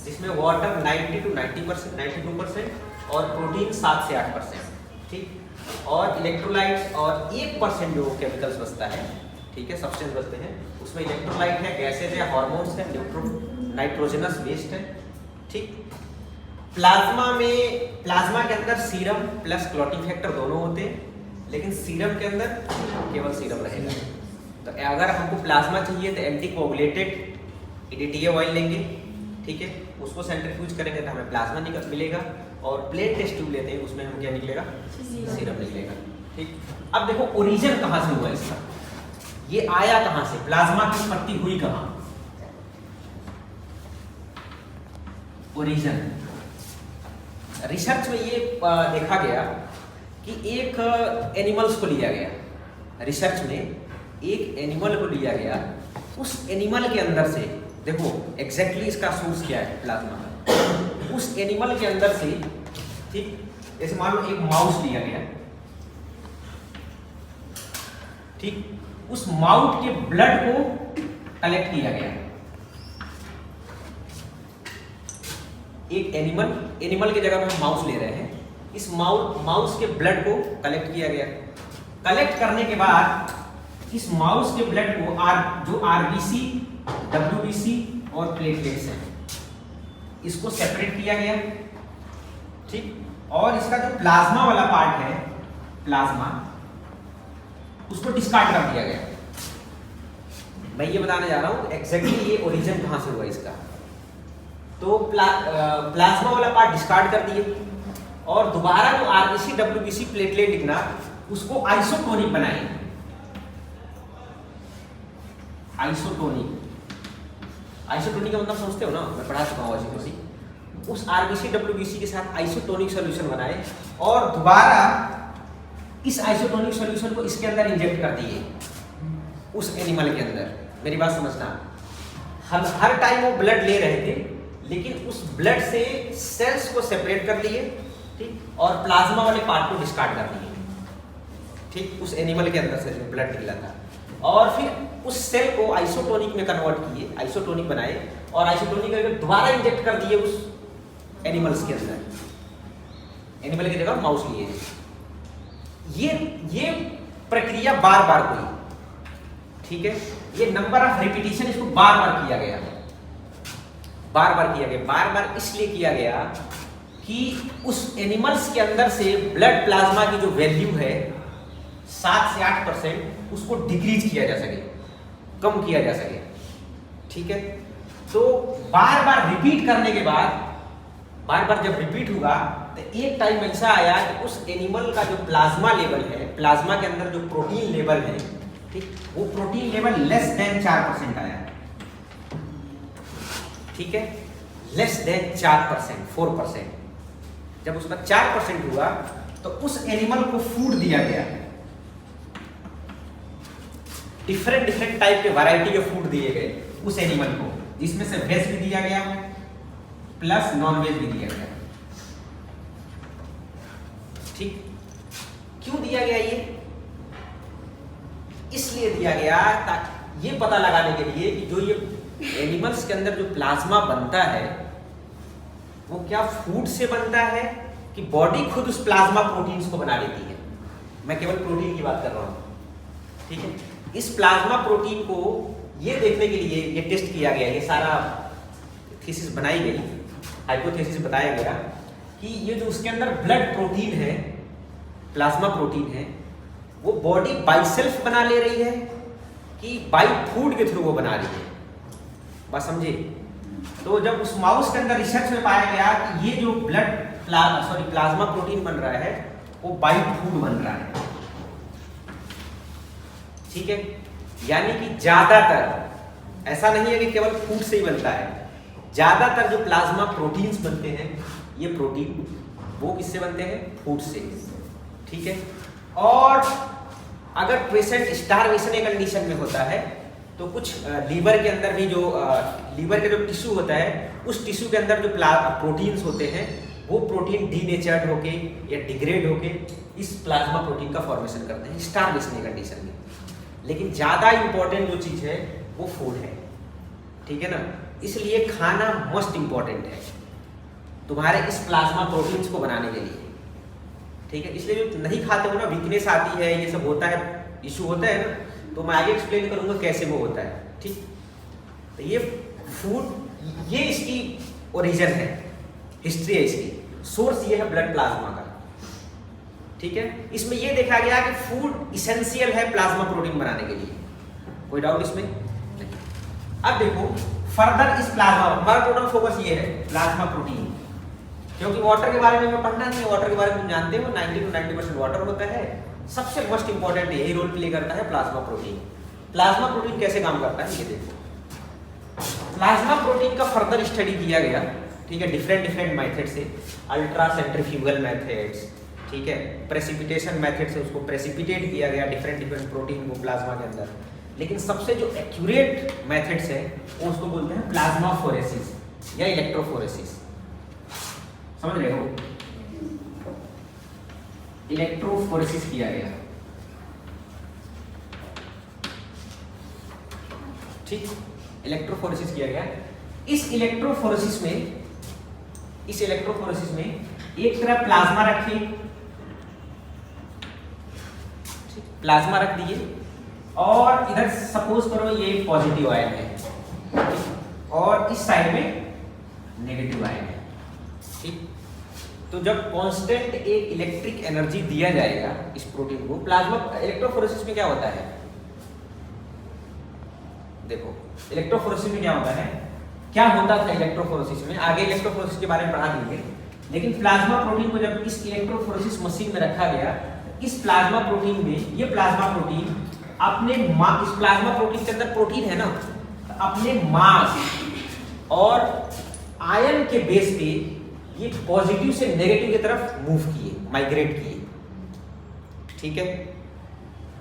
जिसमें water 90 to 90%, 92% और protein 7 से 8%, ठीक। और इलेक्ट्रोलाइट्स और 1% जो केमिकल्स बचता है, ठीक है, सब्सटेंस बचते हैं, उसमें इलेक्ट्रोलाइट है, गैसेज है, हार्मोन्स है, नाइट्रोजनस वेस्ट है, ठीक। प्लाज्मा के अंदर सीरम प्लस क्लॉटिंग फैक्टर दोनों होते हैं, लेकिन सीरम के अंदर केवल सीरम रहेगा। तो अगर हमको प्लाज्मा चाहिए तो एंटीकोगुलेटेड EDTA ऑयल लेंगे, ठीक है, उसको सेंट्रीफ्यूज करेंगे तो हमें प्लाज्मा मिलेगा, और प्लेन टेस्ट ट्यूब लेते हैं उसमें हम क्या निकलेगा, सीरम निकलेगा, ठीक। अब देखो ओरिजिन कहाँ से हुआ इसका, ये आया कहाँ से, प्लाज्मा की उत्पत्ति हुई कहाँ, ओरिजिन। रिसर्च में ये देखा गया कि एक एनिमल्स को लिया गया, रिसर्च में एक एनिमल को लिया गया, उस एनिमल के अंदर से, देखो एग्जैक्टली इसका सोर्स क्या है प्लाज्मा का, उस एनिमल के अंदर से, ठीक, जैसे मान लो एक माउस लिया गया, ठीक, उस माउस के ब्लड को कलेक्ट किया गया, एक एनिमल की जगह में हम माउस ले रहे हैं, इस माउस के ब्लड को कलेक्ट किया गया, कलेक्ट करने के बाद इस माउस के ब्लड को जो RBC, WBC और प्लेटलेट्स हैं, इसको सेपरेट किया गया, ठीक। और इसका जो प्लाज्मा वाला पार्ट है, प्लाज्मा, उसको डिस्कार्ड कर दिया गया। मैं ये बताने जा रहा हूं एग्जैक्टली ये ओरिजिन कहां से हुआ इसका। तो प्लाज्मा वाला पार्ट डिस्कार्ड कर दिए, और दोबारा जो RBC, WBC, प्लेटलेट लिखना, उसको आइसोटोनिक बनाए, आइसोटोनिक का मतलब समझते हो ना, मैं पढ़ा चुका हूँ आइसोटोनिक। उस RBC, WBC के साथ आइसोटोनिक सॉल्यूशन बनाए, और दोबारा इस आइसोटोनिक सॉल्यूशन को इसके अंदर इंजेक्ट कर दिए, उस एनिमल के अंदर। मेरी बात समझना, हर टाइम वो ब्लड ले रहे थे, लेकिन उस ब्लड से सेल्स को सेपरेट कर लिए, ठीक, और प्लाज्मा वाले पार्ट को डिस्कार्ड कर दिए, ठीक, उस एनिमल के अंदर से जो ब्लड निकला था, और फिर उस सेल को आइसोटोनिक में कन्वर्ट किए, आइसोटोनिक बनाए, और आइसोटोनिक करके दोबारा इंजेक्ट कर दिए उस एनिमल्स के अंदर, एनिमल की जगह माउस लिए। ये प्रक्रिया बार बार हुई, ठीक है, ये नंबर ऑफ रिपीटिशन, इसको बार बार किया गया, बार बार इसलिए किया गया कि उस एनिमल्स के अंदर से ब्लड प्लाज्मा की जो वैल्यू है 7 से 8%, उसको डिक्रीज किया जा सके, कम किया जा सके, ठीक है। तो बार बार रिपीट करने के बाद, बार बार जब रिपीट हुआ, तो एक टाइम ऐसा आया कि उस एनिमल का जो प्लाज्मा लेवल है, प्लाज्मा के अंदर जो प्रोटीन लेवल है, ठीक, वो प्रोटीन लेवल लेस देन 4% आया, ठीक है, लेस देन 4%, 4%। जब उसका 4% हुआ, तो उस एनिमल को फूड दिया गया, डिफरेंट टाइप के वैरायटी के फूड दिए गए उस एनिमल को, जिसमें से वेज भी दिया गया प्लस नॉन वेज भी दिया गया, ठीक। क्यों दिया गया ये? इसलिए दिया गया ताकि ये पता लगाने के लिए कि जो ये एनिमल्स के अंदर जो प्लाज्मा बनता है, वो क्या फूड से बनता है कि बॉडी खुद उस प्लाज्मा प्रोटीन्स को बना लेती है। मैं केवल प्रोटीन की बात कर रहा हूं, ठीक है। इस प्लाज्मा प्रोटीन को ये देखने के लिए ये टेस्ट किया गया, ये सारा थीसिस बनाई गई, हाइपोथेसिस बताया गया कि ये जो उसके अंदर ब्लड प्रोटीन है, प्लाज्मा प्रोटीन है, वो बॉडी बाई सेल्फ बना ले रही है कि बाई फूड के थ्रू वो बना रही है, बात समझे। तो जब उस माउस के अंदर रिसर्च में पाया गया कि ये जो प्लाज्मा प्रोटीन बन रहा है, वो बाई फूड बन रहा है, ठीक है। यानी कि ज्यादातर, ऐसा नहीं है कि केवल फूड से ही बनता है, ज्यादातर जो प्लाज्मा प्रोटीन्स बनते हैं, ये प्रोटीन वो किससे बनते हैं? फूड से, ठीक है। और अगर पेशेंट स्टारवेशन कंडीशन में होता है, तो कुछ लीवर के अंदर भी जो लीवर का जो टिश्यू होता है, उस टिश्यू के अंदर जो प्रोटीन्स होते हैं, वो प्रोटीन डीनेचर्ड होके या डिग्रेड होके इस प्लाज्मा प्रोटीन का फॉर्मेशन करते हैं स्टारवेशन कंडीशन में। लेकिन ज़्यादा इंपॉर्टेंट जो चीज़ है वो फूड है, ठीक है ना। इसलिए खाना मोस्ट इंपॉर्टेंट है तुम्हारे इस प्लाज्मा प्रोटीन्स को बनाने के लिए, ठीक है। इसलिए जो नहीं खाते हो ना, वीकनेस आती है, ये सब होता है, इशू होता है ना, तो मैं आगे एक्सप्लेन करूंगा कैसे वो होता है, ठीक। तो ये फूड, ये इसकी ओरिजिन है, हिस्ट्री है इसकी, सोर्स ये है ब्लड प्लाज्मा का, ठीक है। इसमें ये देखा गया कि फूड इसेंशियल है प्लाज्मा प्रोटीन बनाने के लिए, कोई डाउट इसमें नहीं। अब देखो फर्दर इस प्लाज्मा, हमारा टोटल फोकस ये है प्लाज्मा प्रोटीन, क्योंकि वाटर के बारे में हमें पढ़ना नहीं है, वाटर के बारे में तुम जानते हो 90 to 90% वाटर होता है। सबसे मोस्ट इंपॉर्टेंट यही रोल प्ले करता है प्लाज्मा प्रोटीन। प्लाज्मा प्रोटीन कैसे काम करता है ये देखो। प्लाज्मा प्रोटीन का फर्दर स्टडी किया गया, ठीक है, डिफरेंट मेथड से, अल्ट्रा सेंट्रीफ्यूगल मेथड्स, ठीक है, प्रेसिपिटेशन मेथड से उसको प्रेसिपिटेट किया गया डिफरेंट प्रोटीन को प्लाज्मा के अंदर। लेकिन सबसे जो एक्यूरेट मेथड्स है वो उसको बोलते हैं प्लाज्माफोरेसिस या इलेक्ट्रोफोरेसिस, समझ रहे हो, इलेक्ट्रोफोरेसिस किया गया, ठीक, इलेक्ट्रोफोरेसिस किया गया। इस इलेक्ट्रोफोरेसिस में एक तरफ प्लाज्मा रखिए, प्लाज्मा रख दिए, और इधर सपोज करो ये पॉजिटिव आयन है, और इस साइड में नेगेटिव आयन है, ठीक। तो जब कांस्टेंट एक इलेक्ट्रिक एनर्जी दिया जाएगा इस प्रोटीन को, प्लाज्मा इलेक्ट्रोफोरेसिस में क्या होता है, देखो इलेक्ट्रोफोरेसिस में क्या होता है, क्या होता था इलेक्ट्रोफोरेसिस में, आगे इलेक्ट्रोफोरेसिस के बारे में पढ़ा देंगे। लेकिन प्लाज्मा प्रोटीन को जब इस इलेक्ट्रोफोरेसिस मशीन में रखा गया, इस प्लाज्मा प्रोटीन में, ये प्लाज्मा प्रोटीन अपने इस प्लाज्मा प्रोटीन के अंदर प्रोटीन है ना, अपने मास और आयन के बेस पे ये पॉजिटिव से नेगेटिव की तरफ मूव किए, माइग्रेट किए, ठीक है।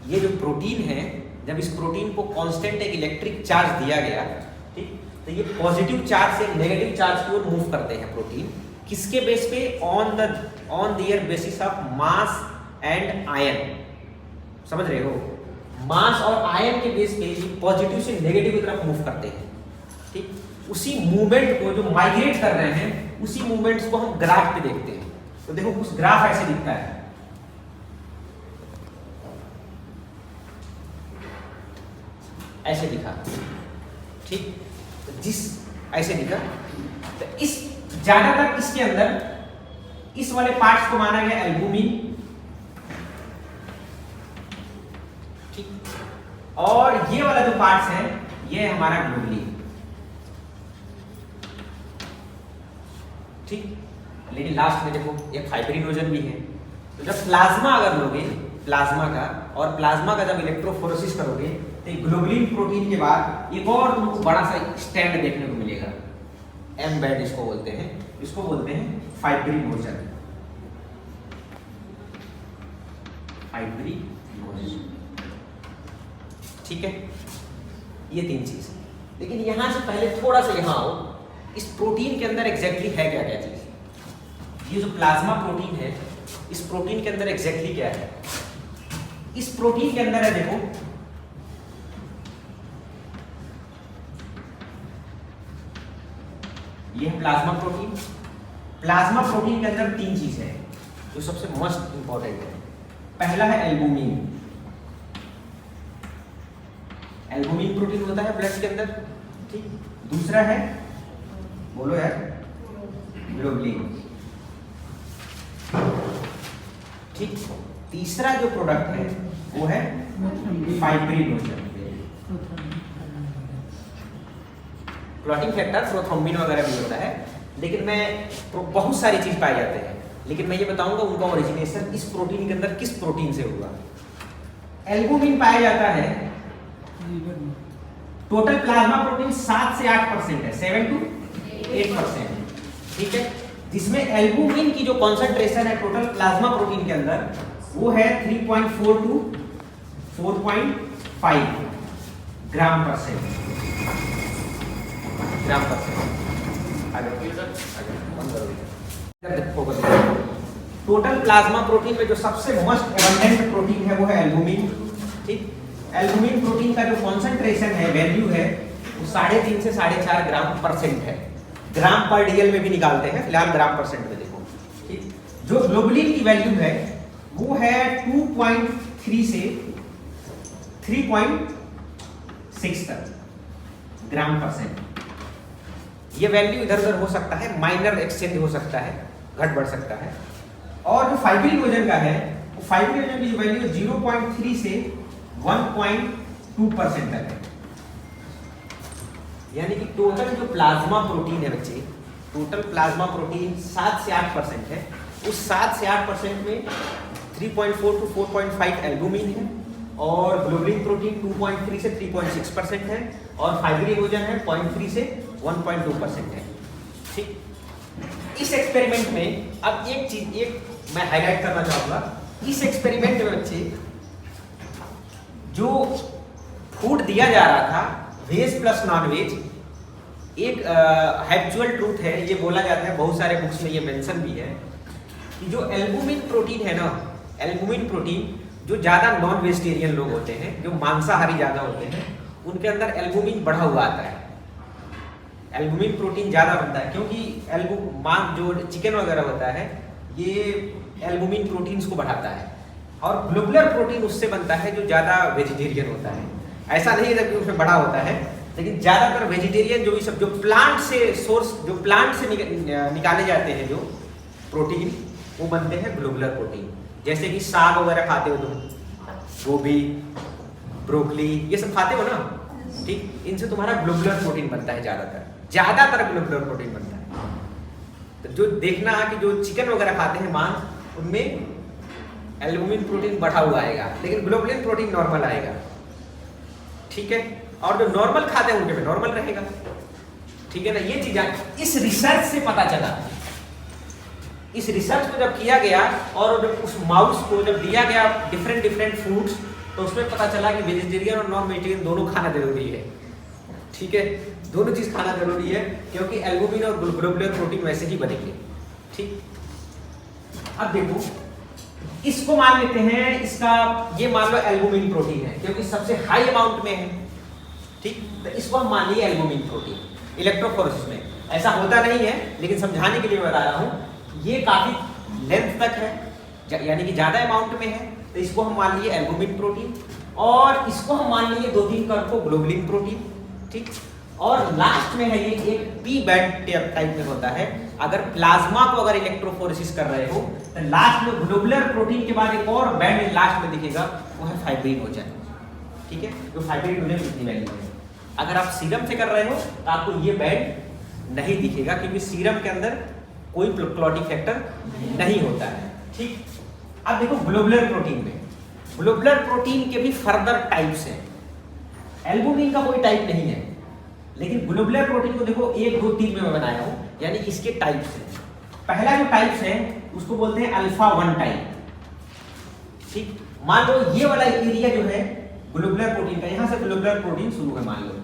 ये जो प्रोटीन है, जब इस प्रोटीन को कांस्टेंट एक इलेक्ट्रिक चार्ज दिया गया, ठीक, तो ये पॉजिटिव चार्ज से नेगेटिव चार्ज की ओर मूव करते हैं प्रोटीन, किसके बेस पे, on their basis of mass and ion, समझ रहे हो, मास और आयन के बेस पे ये पॉजिटिव से नेगेटिव की तरफ मूव करते हैं, ठीक। उसी मूवमेंट को जो माइग्रेट कर रहे हैं, उसी मूवमेंट्स को हम ग्राफ पे देखते हैं। तो देखो कुछ ग्राफ ऐसे दिखता है, ऐसे दिखा, ठीक, जिस ऐसे दिखा, तो इस ज्यादातर इसके अंदर इस वाले पार्ट्स को माना गया एल्बुमिन, ठीक, और ये वाला जो पार्ट्स है ये हमारा ग्लोबुलिन, ठीक। लेकिन लास्ट में देखो ये फाइब्रिनोजन भी है। तो जब प्लाज्मा अगर लोगे, प्लाज्मा का, और प्लाज्मा का जब इलेक्ट्रोफोरेसिस करोगे, तो ग्लोबुलिन प्रोटीन के बाद एक और तुमको बड़ा सा स्टैंड देखने को मिलेगा, एम बैंड इसको बोलते हैं, इसको बोलते हैं फाइब्रिनोजन, फाइब्रिनोजन, ठीक है। ये तीन चीज, लेकिन यहां से पहले थोड़ा सा यहां आओ, इस प्रोटीन के अंदर एग्जैक्टली है क्या क्या चीज। ये जो प्लाज्मा प्रोटीन है, इस प्रोटीन के अंदर एग्जैक्टली क्या है, इस प्रोटीन के अंदर है, देखो ये है प्लाज्मा प्रोटीन। प्लाज्मा प्रोटीन के अंदर तीन चीज है जो सबसे मोस्ट इंपॉर्टेंट है। पहला है एल्बुमिन, एल्बुमिन प्रोटीन होता है ब्लड के अंदर, ठीक। दूसरा है, बोलो यार, ग्लोबुलिन, ठीक। तीसरा जो प्रोडक्ट है वो है फाइब्रिनोजन, क्लॉटिंग फैक्टर, प्रोथ्रोम्बिन वगैरह भी होता है, लेकिन मैं बहुत सारी चीज पाए जाते हैं, लेकिन मैं ये बताऊंगा उनका ओरिजिनेशन इस प्रोटीन के अंदर किस प्रोटीन से हुआ। एल्बुमिन पाया जाता है, टोटल प्लाज्मा प्रोटीन 7 से 8% है, 7 to 8%, ठीक है। जिसमें एल्बुमिन की जो कॉन्सेंट्रेशन है टोटल प्लाज्मा प्रोटीन के अंदर वो है 3.4 to 4.5 gram percent, gram percent. Total plasma protein में जो सबसे मोस्ट एबंडेंट प्रोटीन है वो है एल्बुमिन, ठीक। एल्बुमिन प्रोटीन का जो कॉन्सेंट्रेशन है, वैल्यू है, वो 3.5 से 4.5 ग्राम परसेंट है। ग्राम पर डीएल में भी निकालते हैं, फिलहाल ग्राम परसेंट में देखो। ठीक, जो ग्लोबुलिन की वैल्यू है वो है 2.3 से 3.6 तक ग्राम परसेंट। ये वैल्यू इधर उधर हो सकता है, माइनर एक्सचेंज हो सकता है, घट बढ़ सकता है। और जो फाइब्रिन वजन का है, वो फाइब्रिन वजन की जो वैल्यू 0.3 से 1.2% तक है। यानी कि टोटल जो प्लाज्मा प्रोटीन है बच्चे, टोटल प्लाज्मा प्रोटीन 7 से 8% है। उस 7 से 8% में 3.4 to 4.5 एल्बुमिन है और ग्लोबुलिन प्रोटीन 2.3 से 3.6% है और फाइब्रिन वजन है 0.3 से 1.2% है। ठीक, इस एक्सपेरिमेंट में अब एक चीज मैं हाईलाइट करना चाहूंगा। इस एक्सपेरिमेंट में बच्चे जो फूड दिया जा रहा था, वेज प्लस नॉन वेज, एक हैप्चुअल ट्रूथ है, ये बोला जाता है, बहुत सारे बुक्स में ये मेंशन भी है कि जो एल्बुमिन प्रोटीन है ना, एल्बुमिन प्रोटीन, जो ज़्यादा नॉन वेजिटेरियन लोग होते हैं, जो मांसाहारी ज़्यादा होते हैं, उनके अंदर एल्बुमिन बढ़ा हुआ आता है। एल्बुमिन प्रोटीन ज़्यादा बनता है क्योंकि जो चिकन वगैरह होता है ये एल्बुमिन प्रोटीन्स को बढ़ाता है। और ग्लोबुलर प्रोटीन उससे बनता है जो ज़्यादा वेजिटेरियन होता है। ऐसा नहीं है कि उसमें बड़ा होता है, लेकिन ज़्यादातर वेजिटेरियन जो भी सब जो प्लांट से निकाले जाते हैं जो प्रोटीन, वो बनते हैं ग्लोबुलर प्रोटीन। जैसे कि साग वगैरह खाते हो तुम, गोभी, ब्रोकली, ये सब खाते हो ना, ठीक, इनसे तुम्हारा ग्लोबुलर प्रोटीन बनता है। ज़्यादातर ग्लोबुलर प्रोटीन बनता है। तो जो देखना कि जो चिकन वगैरह खाते हैं मांस, उनमें एल्बुमिन प्रोटीन बढ़ा हुआ आएगा, लेकिन ग्लोबुलिन प्रोटीन नॉर्मल आएगा। ठीक है, और जो नॉर्मल खाते हैं उनके में नॉर्मल रहेगा। ठीक है ना, ये चीज इस रिसर्च से पता चला। इस रिसर्च को जब किया गया और जब उस माउस को जब दिया गया डिफरेंट फूड्स, तो उसमें पता चला कि वेजिटेरियन और नॉन वेजिटेरियन दोनों खाना जरूरी है। ठीक है, दोनों चीज खाना जरूरी है क्योंकि एल्बुमिन और ग्लोबुलर प्रोटीन वैसे ही बनेंगे। ठीक, अब देखो इसको मान लेते हैं, इसका ये मान लो एल्बुमिन प्रोटीन है क्योंकि सबसे हाई अमाउंट में है। ठीक, तो इसको हम मान लिए एल्बुमिन प्रोटीन। इलेक्ट्रोफोरेसिस में ऐसा होता नहीं है, लेकिन समझाने के लिए बता रहा हूँ। ये काफी लेंथ तक है, यानी कि ज्यादा अमाउंट में है, तो इसको हम मान लिए एल्बुमिन प्रोटीन और इसको हम मान लिए 2-3 कण को ग्लोबुलिन प्रोटीन। ठीक, और लास्ट में है ये एक पी बैंड टाइप में होता है। अगर प्लाज्मा को अगर इलेक्ट्रोफोरेसिस कर रहे हो तो लास्ट में ग्लोबुलर प्रोटीन के बाद एक और बैंड लास्ट में दिखेगा, वो है फाइब्रिन वजन। ठीक है, जो फाइब्रिन वजन कितनी वैल्यू है। अगर आप सीरम से कर रहे हो तो आपको ये बैंड नहीं दिखेगा क्योंकि सीरम के अंदर कोई क्लॉटिंग फैक्टर नहीं होता है। ठीक, अब देखो ग्लोबुलर प्रोटीन में, ग्लोबुलर प्रोटीन के भी फर्दर टाइप्स हैं। एल्बुमिन का कोई टाइप नहीं है, लेकिन ग्लोबुलर प्रोटीन को देखो 1, 2, 3 में मैं बनाया हूं, यानी इसके टाइप्स हैं। पहला जो टाइप्स है उसको बोलते हैं अल्फा 1 टाइप। ठीक, मान लो ये वाला एरिया जो है ग्लोबुलर प्रोटीन का, यहां से ग्लोबुलर प्रोटीन शुरू है मान लो।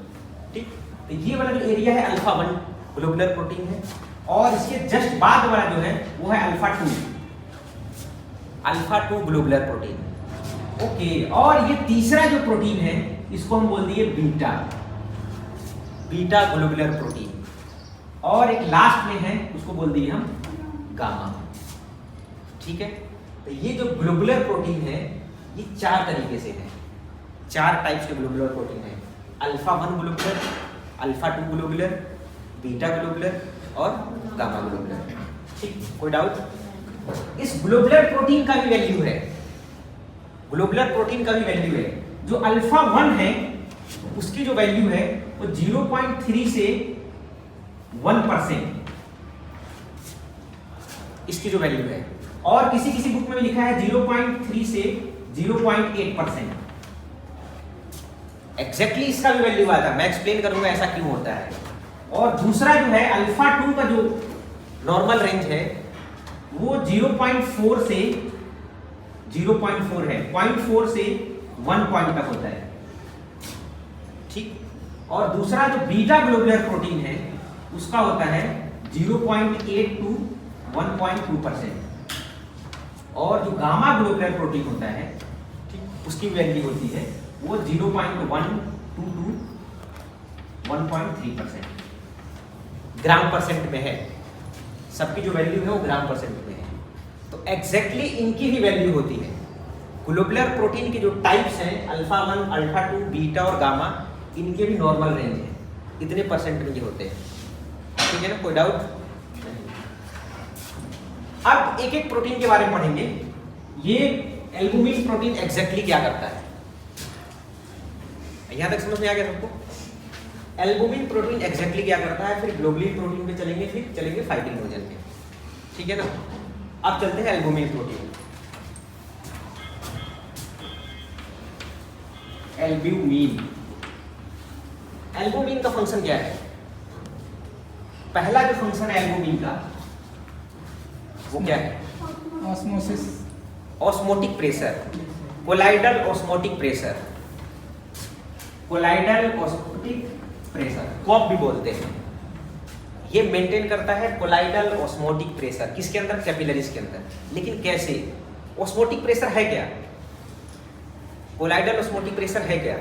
ठीक, तो ये वाला जो एरिया है अल्फा 1 ग्लोबुलर प्रोटीन है और इसके जस्ट बाद वाला जो है वो है अल्फा 2 ग्लोबुलर प्रोटीन। ओके, और ये तीसरा जो प्रोटीन है इसको हम बोल दिए बीटा ग्लोबुलर प्रोटीन, और एक लास्ट में है उसको बोल दिए हम गामा। ठीक है, तो ये जो ग्लोबुलर प्रोटीन है ये 4 तरीके से है, 4 टाइप्स के ग्लोबुलर प्रोटीन है। Alpha 1 globular, alpha 2 globular, beta globular और गामा ग्लोबुलर। ठीक, कोई डाउट? इस ग्लोबुलर प्रोटीन का भी वैल्यू है, ग्लोबुलर प्रोटीन का भी वैल्यू है। जो अल्फा 1 है उसकी जो वैल्यू है वो 0.3 से 1% इसकी जो वैल्यू है, और किसी बुक में भी लिखा है 0.3 से 0.8%। एग्जैक्टली इसका भी वैल्यू आता है, मैं एक्सप्लेन करूंगा ऐसा क्यों होता है। और दूसरा जो है अल्फा 2 का जो नॉर्मल रेंज है वो 0.4 से 0.4 है, 0.4 से 1 पॉइंट तक होता है। ठीक, और दूसरा जो बीटा ग्लोबुलर प्रोटीन है उसका होता है 0.8 टू 1.2%, और जो गामा ग्लोबुलर प्रोटीन होता है, ठीक, उसकी वैल्यू होती है वो 0.1 टू 1.3%, ग्राम परसेंट में है। सबकी जो वैल्यू है वो ग्राम परसेंट में है। तो एग्जैक्टली इनकी भी वैल्यू होती है। ग्लोबुलर प्रोटीन के जो टाइप्स हैं अल्फा 1, अल्फा 2, बीटा और गामा, इनके भी नॉर्मल रेंज है, इतने परसेंट में ये होते हैं। ठीक है ना, कोई डाउट? अब एक एक प्रोटीन के बारे में पढ़ेंगे। ये एल्बुमिन प्रोटीन एग्जैक्टली क्या करता है, यहां तक समझ में आ गया सबको? एल्बुमिन प्रोटीन एग्जैक्टली क्या करता है, फिर ग्लोबुलिन प्रोटीन पे चलेंगे, फिर चलेंगे फाइब्रिनोजन पे। ठीक है ना, अब चलते हैं एल्बुमिन प्रोटीन। एल्बुमिन का फंक्शन क्या है? पहला जो फंक्शन है एल्बुमिन का वो क्या है? Osmosis, osmotic pressure, colloidal osmotic pressure, colloidal osmotic pressure, COP भी बोलते हैं। ये मेंटेन करता है कोलाइडल ऑस्मोटिक प्रेशर, किसके अंदर? कैपिलरीज के अंदर। लेकिन कैसे? ऑस्मोटिक प्रेशर है क्या? कोलाइडल ऑस्मोटिक प्रेशर है क्या?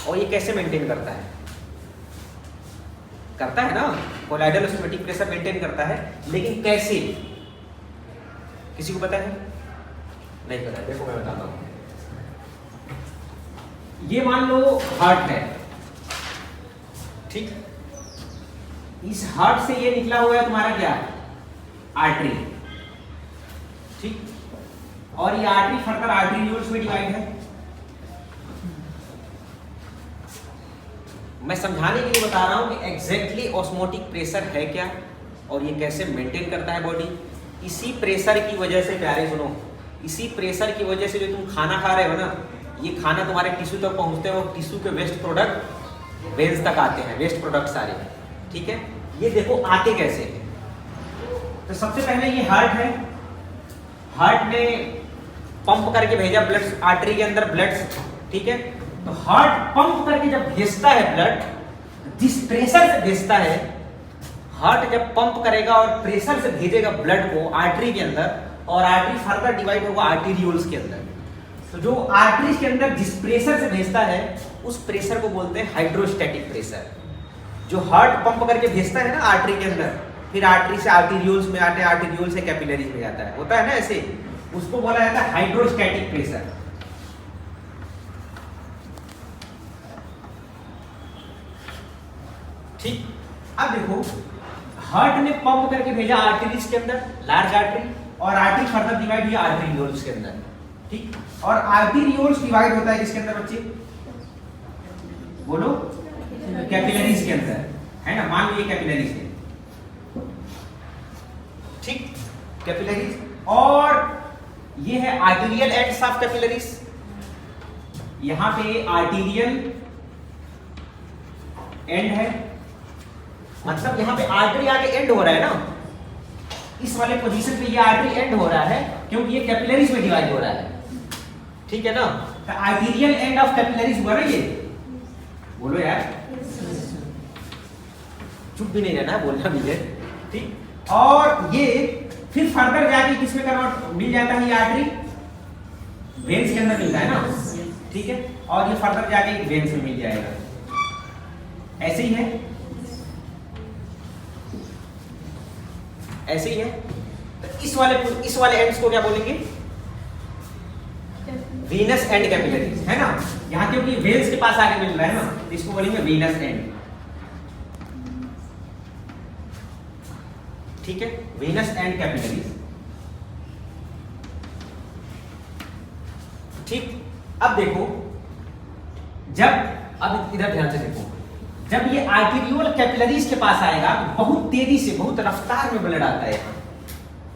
और ये कैसे मेंटेन करता है? करता है ना, कोलाइडल ऑस्मोटिक प्रेशर मेंटेन करता है, लेकिन कैसे? किसी को पता है? नहीं पता है, देखो मैं बताता हूं। ये मान लो हार्ट है, ठीक? इस हार्ट से ये निकला हुआ है तुम्हारा क्या? आर्टरी, ठीक? और ये आर्टरी फर्दर आर्टरीयूल्स में डिवाइड है। मैं समझाने के लिए बता रहा हूं कि एग्जैक्टली ऑस्मोटिक प्रेशर है क्या और ये कैसे मेंटेन करता है बॉडी। इसी प्रेशर की वजह से, प्यारे सुनो, इसी प्रेशर की वजह से जो तुम खाना खा रहे हो ना, ये खाना तुम्हारे टिश्यू तक पहुंचते हो, टिश्यू के वेस्ट प्रोडक्ट वेन्स तक आते हैं, वेस्ट प्रोडक्ट सारे। ठीक है, ये देखो आते कैसे हैं। तो सबसे पहले ये हार्ट है, हार्ट ने पंप करके भेजा ब्लड आर्टरी के अंदर ब्लड। ठीक है, तो हार्ट पंप करके जब भेजता है ब्लड, जिस प्रेशर से भेजता है, हार्ट जब पंप करेगा और प्रेशर से भेजेगा ब्लड को आर्टरी के अंदर, और आर्टरी फर्दर डिवाइड होगा आर्टेरियोल्स के अंदर। तो जो आर्टरीज के अंदर जिस प्रेशर से भेजता है, उस प्रेशर को बोलते हैं हाइड्रोस्टैटिक प्रेशर। जो हार्ट पंप करके भेजता है ना आर्टरी के अंदर, फिर आर्टरी से आर्टेरियोल्स में आते हैं, आर्टेरियोल से कैपिलरीज में जाता है, होता है ना ऐसे, उसको बोला जाता है हाइड्रोस्टैटिक प्रेशर। ठीक, अब देखो हार्ट ने पंप करके भेजा आर्टरीज के अंदर, लार्ज आर्टरी, और आर्टरी फर्दर डिवाइड हुई आर्टेरियोल्स के अंदर। ठीक, और आर्टेरियोल्स डिवाइड होता है किसके अंदर बच्चे? बोलो, कैपिलरीज के अंदर, है ना? मान लीजिए कैपिलरीज है, ठीक, कैपिलरीज, और ये है आर्टेरियल एंड्स ऑफ कैपिलरीज। यहां पे आर्टेरियल एंड है, मतलब यहां पे आर्टरी आके एंड हो रहा है ना, इस वाले पोजीशन पे ये आर्टरी एंड हो रहा है क्योंकि ये कैपिलरीज में डिवाइड हो रहा है। ठीक है ना, तो आर्टेरियल एंड ऑफ कैपिलरीज हुआ ना ये। बोलो यार, चुप भी नहीं रहना, बोलना भी है। ठीक, और ये फिर फर्दर जाके किसमें कन्वर्ट मिल जाता है? ये आर्टरी वेन्स के अंदर मिलता है ना, ठीक है, और ये फर्दर जाके वेन्स में मिल जाएगा। ऐसे ही है, ऐसे ही है। तो इस वाले एंड्स को क्या बोलेंगे? वीनस एंड कैपिलरीज, है ना? यहां क्योंकि वेन्स के पास आके मिल रहा है ना, तो इसको बोलेंगे वीनस एंड। ठीक है, वीनस एंड कैपिलरीज। ठीक, अब देखो, जब अब इधर ध्यान से देखो, जब ये आर्टेरियोल कैपिलरीज के पास आएगा तो बहुत तेजी से, बहुत रफ्तार में ब्लड आता है यहाँ।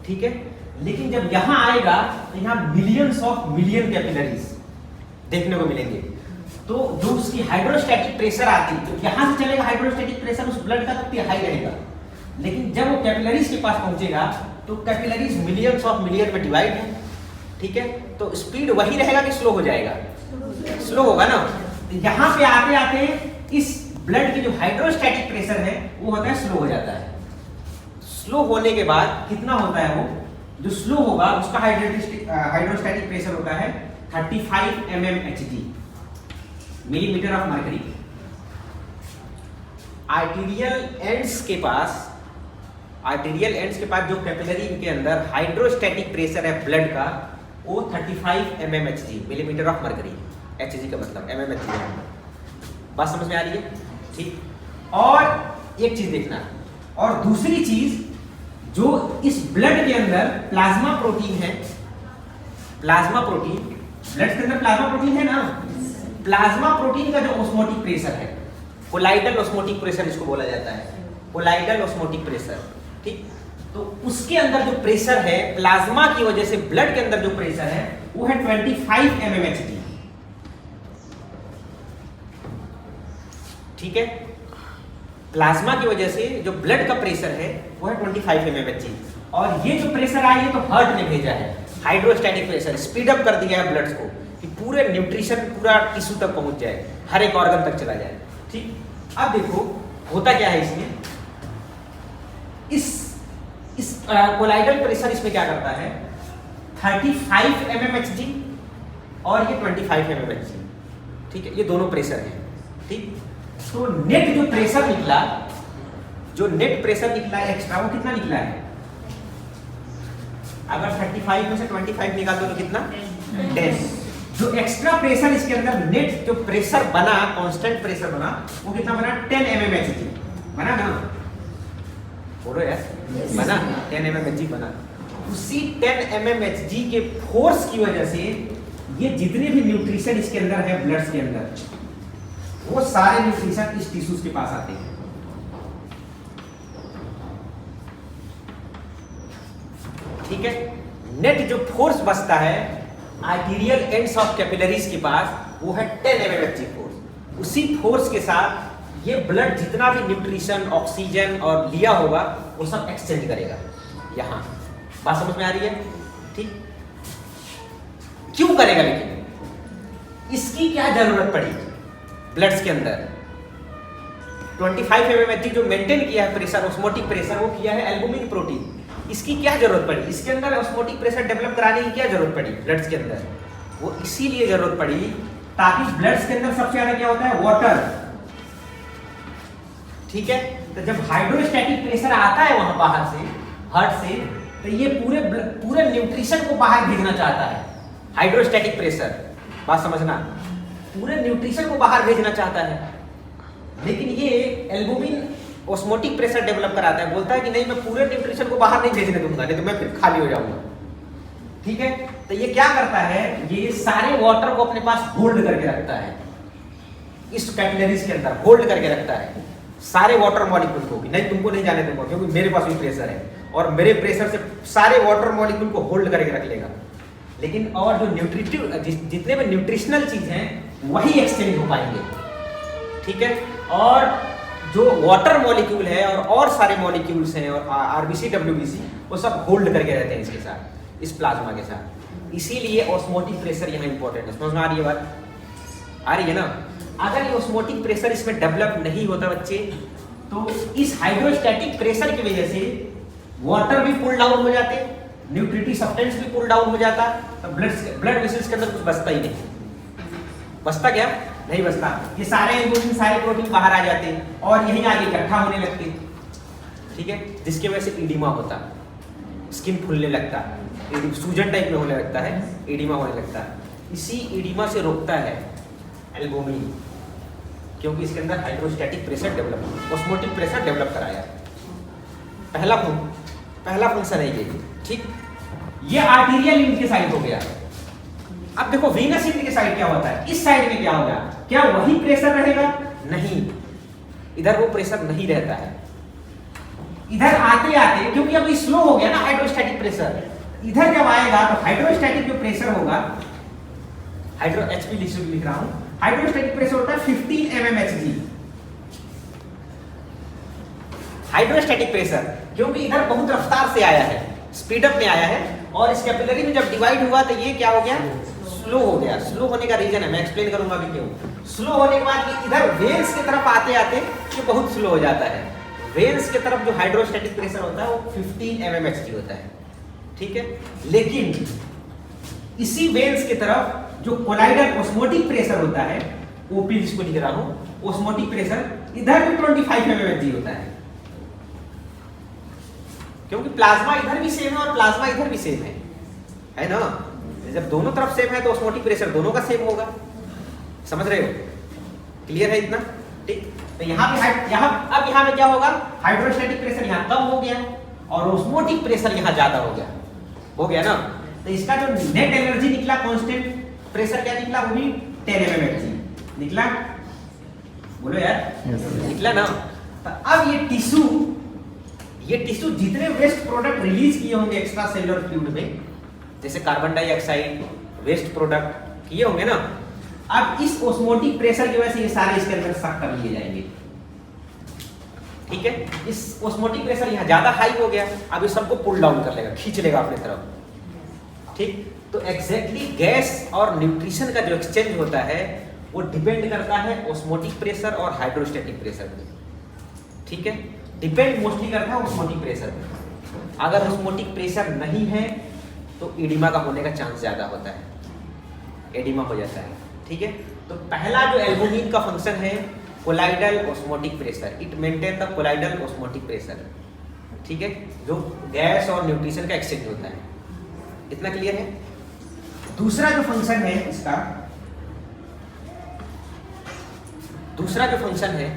ठीक है, लेकिन जब यहां आएगा तो यहाँ मिलियंस ऑफ मिलियन कैपिलरीज देखने को मिलेंगे। तो जो उसकी हाइड्रोस्टैटिक प्रेशर आती है, तो यहां से चलेगा हाइड्रोस्टैटिक प्रेशर उस ब्लड का तो हाई रहेगा, लेकिन जब वो कैपिलरीज के पास पहुंचेगा तो कैपिलरीज मिलियंस ऑफ मिलियन में डिवाइड है। ठीक है, तो स्पीड वही रहेगा कि स्लो हो जाएगा? स्लो होगा ना। तो यहां पे आते आते इस ब्लड की जो हाइड्रोस्टैटिक प्रेशर है वो होता है स्लो हो जाता है। स्लो होने के बाद कितना होता है वो? जो स्लो होगा उसका हाइड्रोस्टैटिक प्रेशर होता है 35 mmHg, millimetre of mercury. Arterial ends के पास जो कैपिलरी के अंदर हाइड्रोस्टैटिक प्रेशर है ब्लड का वो 35 mmHg millimetre of mercury, Hg का मतलब mmHg है। बात समझ में आ रही है? ठीक। और एक चीज देखना, और दूसरी चीज जो इस ब्लड के अंदर प्लाज्मा प्रोटीन है, प्लाज्मा प्रोटीन ब्लड के अंदर प्लाज्मा प्रोटीन है ना, प्लाज्मा प्रोटीन का जो ऑस्मोटिक प्रेशर है, कोलाइडल ऑस्मोटिक प्रेशर इसको बोला जाता है, कोलाइडल ऑस्मोटिक प्रेशर। ठीक, तो उसके अंदर जो प्रेशर है प्लाज्मा की वजह से ब्लड के अंदर जो प्रेशर है वो है 25 mmHg। ठीक है, प्लाज्मा की वजह से जो ब्लड का प्रेशर है वो है 25 mmHg। और ये जो प्रेशर आया ये तो हार्ट ने भेजा है, हाइड्रोस्टैटिक प्रेशर स्पीड अप कर दिया है ब्लड को कि पूरे न्यूट्रिशन पूरा टिश्यू तक पहुंच जाए, हर एक ऑर्गन तक चला जाए। ठीक, अब देखो होता क्या है इसमें, इस कोलाइडल प्रेशर इसमें क्या करता है 35 mmHg और ये 25 mmHg। ठीक है, ये दोनों प्रेशर हैं। ठीक, तो नेट जो प्रेशर निकला, जो नेट प्रेशर निकला एक्स्ट्रा वो कितना निकला है? अगर 35 में से 25 निकाल दो तो कितना 10। जो एक्स्ट्रा प्रेशर इसके अंदर नेट जो प्रेशर बना, कांस्टेंट प्रेशर बना, वो कितना बना 10 mmHg बना ना, बोलो यार बना 10 mmHg बना। उसी 10 mmHg के फोर्स की वजह से ये जितने भी न्यूट्रिशन इसके अंदर है ब्लड के अंदर वो सारे न्यूट्रिशन इस टिश्यूज के पास आते हैं। ठीक है, नेट जो फोर्स बचता है आर्टीरियल एंड्स ऑफ कैपिलरीज के पास वो है 10 mmHg फोर्स। उसी फोर्स के साथ ये ब्लड जितना भी न्यूट्रिशन ऑक्सीजन और लिया होगा वो सब एक्सचेंज करेगा यहाँ। बात समझ में आ रही है? ठीक, क्यों करेगा लेकिन इसकी क्या जरूरत पड़ी ब्लड्स के अंदर? 25 mmHg जो मेंटेन किया है प्रेशर, ऑस्मोटिक प्रेशर, वो किया है एल्बुमिन प्रोटीन। इसकी क्या जरूरत पड़ी? इसके अंदर ऑस्मोटिक प्रेशर डेवलप कराने की क्या जरूरत पड़ी ब्लड्स के अंदर? वो इसीलिए जरूरत पड़ी ताकि ब्लड्स के अंदर सबसे ज्यादा क्या होता है वाटर। ठीक है, तो जब हाइड्रोस्टैटिक प्रेशर आता है वहां बाहर से हार्ट से, तो ये पूरे न्यूट्रिशन को बाहर भेजना चाहता है हाइड्रोस्टैटिक प्रेशर। बात समझना, पूरे न्यूट्रिशन को बाहर भेजना चाहता है, लेकिन ये एल्बुमिन ऑस्मोटिक प्रेशर डेवलप कराता है, बोलता है कि नहीं मैं पूरे न्यूट्रिशन को बाहर नहीं भेजने दूंगा, नहीं तो मैं फिर खाली हो जाऊंगा। ठीक है, तो ये क्या करता है, ये सारे वाटर को अपने पास होल्ड करके रखता है, इस कैपिलरीज के अंदर होल्ड करके रखता है सारे वाटर मॉलिक्यूल को, नहीं तुमको नहीं जाने दूंगा क्योंकि मेरे पास भी प्रेशर है और मेरे प्रेशर से सारे वाटर मॉलिक्यूल को होल्ड करके रख लेगा। लेकिन और जो न्यूट्रिटिव जितने भी न्यूट्रिशनल चीज हैं वही एक्सचेंज हो पाएंगे। ठीक है, और जो वाटर मॉलिक्यूल है और सारे मॉलिक्यूल्स हैं और आरबीसी डब्ल्यूबीसी वो सब होल्ड करके रहते हैं इसके साथ, इस प्लाज्मा के साथ। इसीलिए ऑस्मोटिक प्रेशर यहाँ इंपॉर्टेंट है। समझ में आ रही है बात? आ रही है ना? अगर ये ऑस्मोटिक प्रेशर इसमें डेवलप नहीं होता बच्चे, तो इस हाइड्रोस्टैटिक प्रेशर की वजह से वाटर भी पुल डाउन हो जाते, न्यूट्रिटिव सब्सटेंस भी पुल डाउन हो जाता, तो ब्लड वेसल्स के अंदर कुछ बचता ही नहीं। बचता क्या? नहीं बचता। ये सारे एल्बुमिन सारे प्रोटीन बाहर आ जाते और यहीं आगे इकट्ठा होने लगते। ठीक है, जिसकी वजह से इडिमा होता, स्किन फूलने लगता, सूजन टाइप में होने लगता है, इडिमा होने लगता है। इसी इडिमा से रोकता है एल्बुमिन, क्योंकि इसके अंदर hydrostatic pressure develop, osmotic pressure develop कराया। पहला फंक्शन है ये। ठीक, ये आर्टीरियल इंड के साइड हो गया। अब देखो वीनस इंड के साइड क्या होता है, इस साइड में क्या होगा, क्या वही प्रेशर रहेगा? नहीं, इधर वो प्रेशर नहीं रहता है। इधर आते आते क्योंकि अब स्लो हो गया ना हाइड्रोस्टैटिक प्रेशर, इधर जब आएगा तो हाइड्रोस्टैटिक जो प्रेशर होगा, हाइड्रो एचपी लिख रहा हूं, हाइड्रोस्टैटिक प्रेशर होता है 15 mmHg। हाइड्रोस्टैटिक प्रेशर क्योंकि इधर बहुत रफ्तार से आया है, स्पीड अप में आया है, और इस कैपिलरी में जब डिवाइड हुआ तो ये क्या हो गया, स्लो हो गया। स्लो होने का रीजन है, मैं एक्सप्लेन करूंगा अभी क्यों। स्लो होने के बाद इधर वेन्स की तरफ आते आते ये बहुत स्लो हो जाता है। वेन्स की तरफ जो हाइड्रोस्टैटिक प्रेशर होता है वो 15 mmHg होता है। ठीक है, लेकिन इसी वेन्स की तरफ जो कोलाइडल ऑस्मोटिक प्रेशर होता है, ओपी जिसको लिख रहा हूं, ऑस्मोटिक प्रेशर, इधर भी 25 mmHg होता है, क्योंकि प्लाज्मा इधर भी सेम है और प्लाज्मा इधर भी सेम है ना। जब दोनों तरफ सेम है तो ऑस्मोटिक प्रेशर दोनों का सेम होगा। समझ रहे हो? क्लियर है इतना? ठीक। तो यहाँ पे क्या होगा, हाइड्रोस्टैटिक प्रेशर यहाँ कम हो गया और ऑस्मोटिक प्रेशर यहाँ ज्यादा हो गया ना। तो इसका जो नेट एनर्जी निकला, कांस्टेंट प्रेशर क्या निकला, वो भी 10 mmHg निकला। बोलो यार, निकला ना। तो अब ये टिश्यू जितने वेस्ट प्रोडक्ट रिलीज किए होंगे एक्स्ट्रा सेलुलर फ्लूइड में, जैसे कार्बन डाइऑक्साइड वेस्ट प्रोडक्ट किए होंगे ना, अब इस ऑस्मोटिक प्रेशर की वजह से ये सारे इसके अंदर सक कर लिए जाएंगे। ठीक है, इस ऑस्मोटिक प्रेशर यहाँ ज्यादा हाई हो गया, अब ये सबको पुल डाउन कर लेगा, खींच लेगा अपनी तरफ। ठीक, तो एग्जैक्टली गैस और न्यूट्रिशन का जो एक्सचेंज होता है वो डिपेंड करता है ऑस्मोटिक प्रेशर और हाइड्रोस्टैटिक प्रेशर पे। ठीक है, डिपेंड मोस्टली करता है ऑस्मोटिक प्रेशर पे। अगर ऑस्मोटिक प्रेशर नहीं है तो एडिमा का होने का चांस ज्यादा होता है, एडिमा हो जाता है। ठीक है, तो पहला जो एल्बुमिन का फंक्शन है colloidal osmotic pressure, it maintain the colloidal osmotic pressure. ठीक है, जो गैस और न्यूट्रिशन का एक्सचेंज होता है। इतना क्लियर है? दूसरा जो फंक्शन है इसका, दूसरा जो फंक्शन है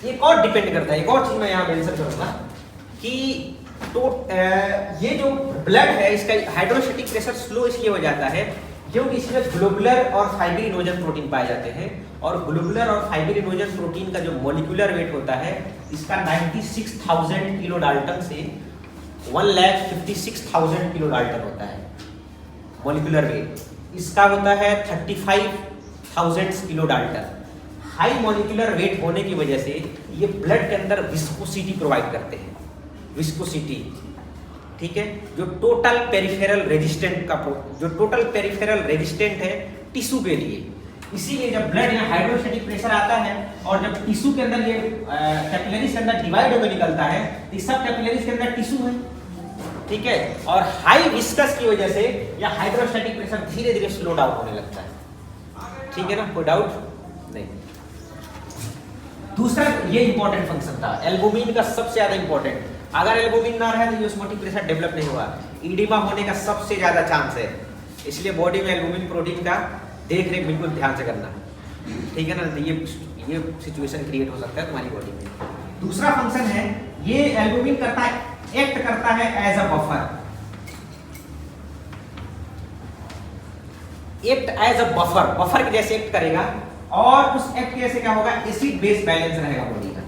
एक और डिपेंड करता है, एक और चीज मैं यहाँ मेंशन करूंगा कि तो ये जो ब्लड है इसका हाइड्रोस्टैटिक प्रेशर स्लो इसलिए हो जाता है क्योंकि इसमें ग्लोबुलर और फाइब्रिनोजन प्रोटीन पाए जाते हैं, और ग्लोबुलर और फाइब्रिनोजन प्रोटीन का जो मॉलिक्यूलर वेट होता है इसका 96,000 किलो डाल्टन से 1,56,000 किलो डाल्टन होता है मॉलिक्यूलर वेट। इसका होता है 35,000 kilo Dalton. High molecular weight होने की वजह से ये ब्लड के अंदर विस्कोसिटी प्रोवाइड करते हैं, विस्कोसिटी। ठीक है, जो टोटल पेरिफेरल रेजिस्टेंट है टिश्यू के लिए। इसीलिए जब ब्लड यहाँ हाइड्रोस्टैटिक प्रेशर आता है और जब टिश्यू के अंदर ये कैपिलरीज के अंदर डिवाइड होकर निकलता है तो सब कैपिलरीज के अंदर टिश्यू है। ठीक है, और हाई विस्कस की वजह से या हाइड्रोस्टैटिक प्रेशर धीरे धीरे स्लो डाउन होने लगता है। ठीक है ना, कोई डाउट नहीं। दूसरा ये इंपॉर्टेंट फंक्शन था एल्बुमिन का, सबसे ज्यादा इंपॉर्टेंट। अगर एल्बुमिन ना रहे तो ऑस्मोटिक प्रेशर डेवलप नहीं हुआ, एडिमा होने का सबसे ज्यादा चांस है। इसलिए बॉडी में एल्बुमिन प्रोटीन का देख रेख बिल्कुल ध्यान से करना। ठीक है ना, तो ये सिचुएशन क्रिएट हो सकता है तुम्हारी बॉडी में। दूसरा फंक्शन है ये एल्बुमिन एक्ट करता है as a buffer. Act as a buffer के जैसे एक्ट करेगा, और उस एक्ट की वजह से क्या होगा, एसिड बेस बैलेंस रहेगा बॉडी का।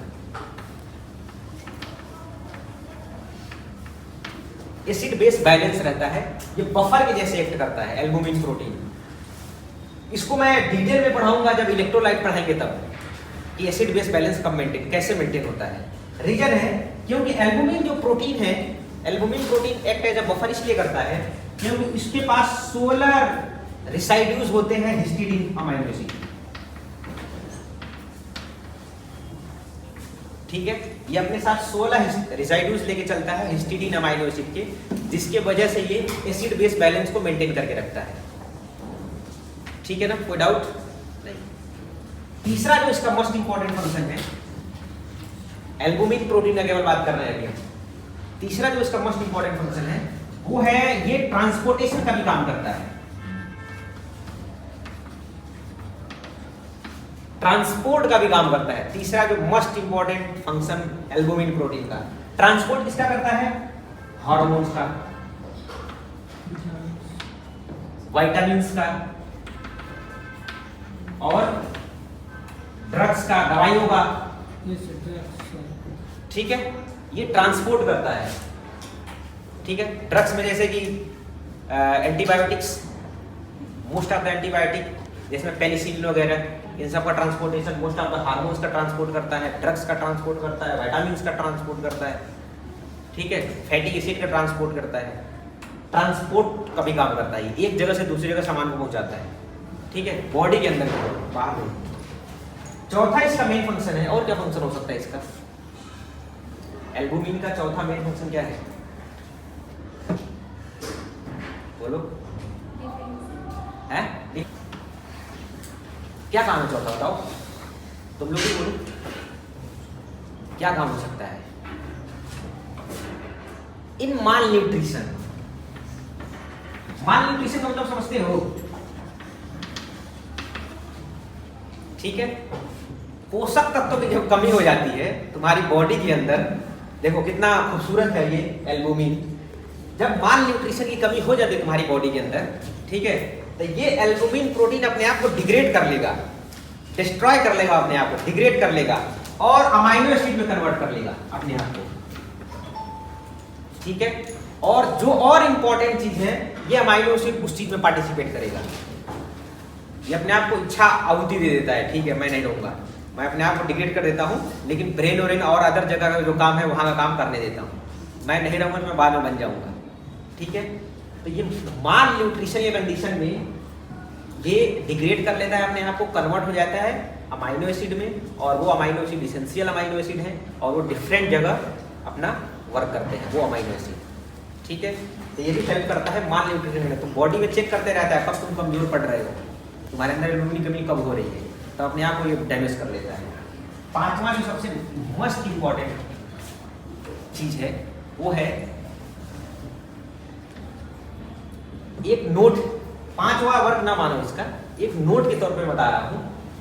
एसिड बेस बैलेंस रहता है, ये बफर के जैसे एक्ट करता है एल्बुमिन प्रोटीन। इसको मैं डिटेल में पढ़ाऊंगा जब इलेक्ट्रोलाइट पढ़ाएंगे तब, कि एसिड बेस बैलेंस कब कैसे मेंटेन होता है। रीजन है क्योंकि एल्बुमिन जो प्रोटीन है, albumin protein act as a buffer इसलिए करता है क्योंकि इसके पास 16 रेसिड्यूज होते हैं हिस्टिडीन अमीनो एसिड। ठीक है, ये अपने साथ 16 रेसिड्यूज लेके चलता है हिस्टिडीन अमीनो एसिड के, जिसके वजह से ये एसिड बेस बैलेंस को मेंटेन करके रखता है। ठीक है ना, कोई डाउट नहीं। तीसरा जो इसका मोस्ट इंपॉर्टेंट फंक्शन है, एल्बुमिन प्रोटीन का केवल बात कर रहे हैं अभी हम। तीसरा जो इसका मोस्ट इंपॉर्टेंट फंक्शन है वो है ये ट्रांसपोर्टेशन का भी काम करता है। ट्रांसपोर्ट का भी काम करता है। तीसरा जो most important function albumin protein का, ट्रांसपोर्ट किसका करता है, हार्मोन्स का, विटामिन्स का और ड्रग्स का, दवाइयों का। ठीक है, ये ट्रांसपोर्ट करता है। ठीक है, ड्रग्स में जैसे कि antibiotics, most of the antibiotic जिसमें पेनिसिलिन वगैरह, इन सब का transportation most of the hormones का ट्रांसपोर्ट करता है, ड्रग्स का ट्रांसपोर्ट करता है, विटामिन्स का ट्रांसपोर्ट करता है। ठीक है, फैटी एसिड का ट्रांसपोर्ट करता है। ट्रांसपोर्ट का भी काम करता है, एक जगह से दूसरी जगह सामान को पहुंचाता है। ठीक है, बॉडी के अंदर बाहर नहीं। चौथा इसका मेन फंक्शन है, और क्या फंक्शन हो सकता है इसका, एल्बुमिन का चौथा मेन फंक्शन क्या है, बोलो है? क्या काम है चौथा, बताओ तुम लोग ही बोलो। क्या काम हो सकता है? इन माल न्यूट्रिशन। माल न्यूट्रिशन का मतलब समझते हो? ठीक है, पोषक तत्वों की जब कमी हो जाती है तुम्हारी बॉडी के अंदर, देखो कितना खूबसूरत है ये एल्बुमिन। जब माल न्यूट्रिशन की कमी हो जाती है तुम्हारी बॉडी के अंदर, ठीक है, तो ये एल्बुमिन प्रोटीन अपने आप को डिग्रेड कर लेगा, डिस्ट्रॉय कर लेगा, अपने आप को डिग्रेड कर लेगा और अमाइनो एसिड में कन्वर्ट कर लेगा अपने आप को। ठीक है, और जो और इंपॉर्टेंट चीज है, ये अमाइनो एसिड उस चीज में पार्टिसिपेट करेगा। ये अपने आप को इच्छा आहुति दे देता है, ठीक है, मैं नहीं रहूंगा, मैं अपने आप को डिग्रेड कर देता हूँ, लेकिन ब्रेन और अदर जगह का जो काम है वहां का काम करने देता हूँ, मैं नहीं रहूंगा, मैं बाद में बन जाऊंगा। ठीक है, तो ये माल न्यूट्रिशन या कंडीशन में ये डिग्रेड कर लेता है अपने आप को, कन्वर्ट हो जाता है अमाइनो एसिड में, और वो amino acid essential amino acid है और वो डिफरेंट जगह अपना वर्क करते हैं वो अमाइनो एसिड। ठीक है, तो ये भी हेल्प करता है माल न्यूट्रिशन में। तुम बॉडी में चेक करते रहता है कब तुम कमजोर पड़ रहे हो, तुम्हारे अंदर एल्यूमिन की कमी कब हो रही है, तो अपने आप को ये डैमेज कर लेता है। पांचवा जो सबसे मोस्ट इंपॉर्टेंट चीज है वो है एक नोट, पांचवा वर्ग ना मानो इसका, एक नोट के तौर पे बता रहा हूं।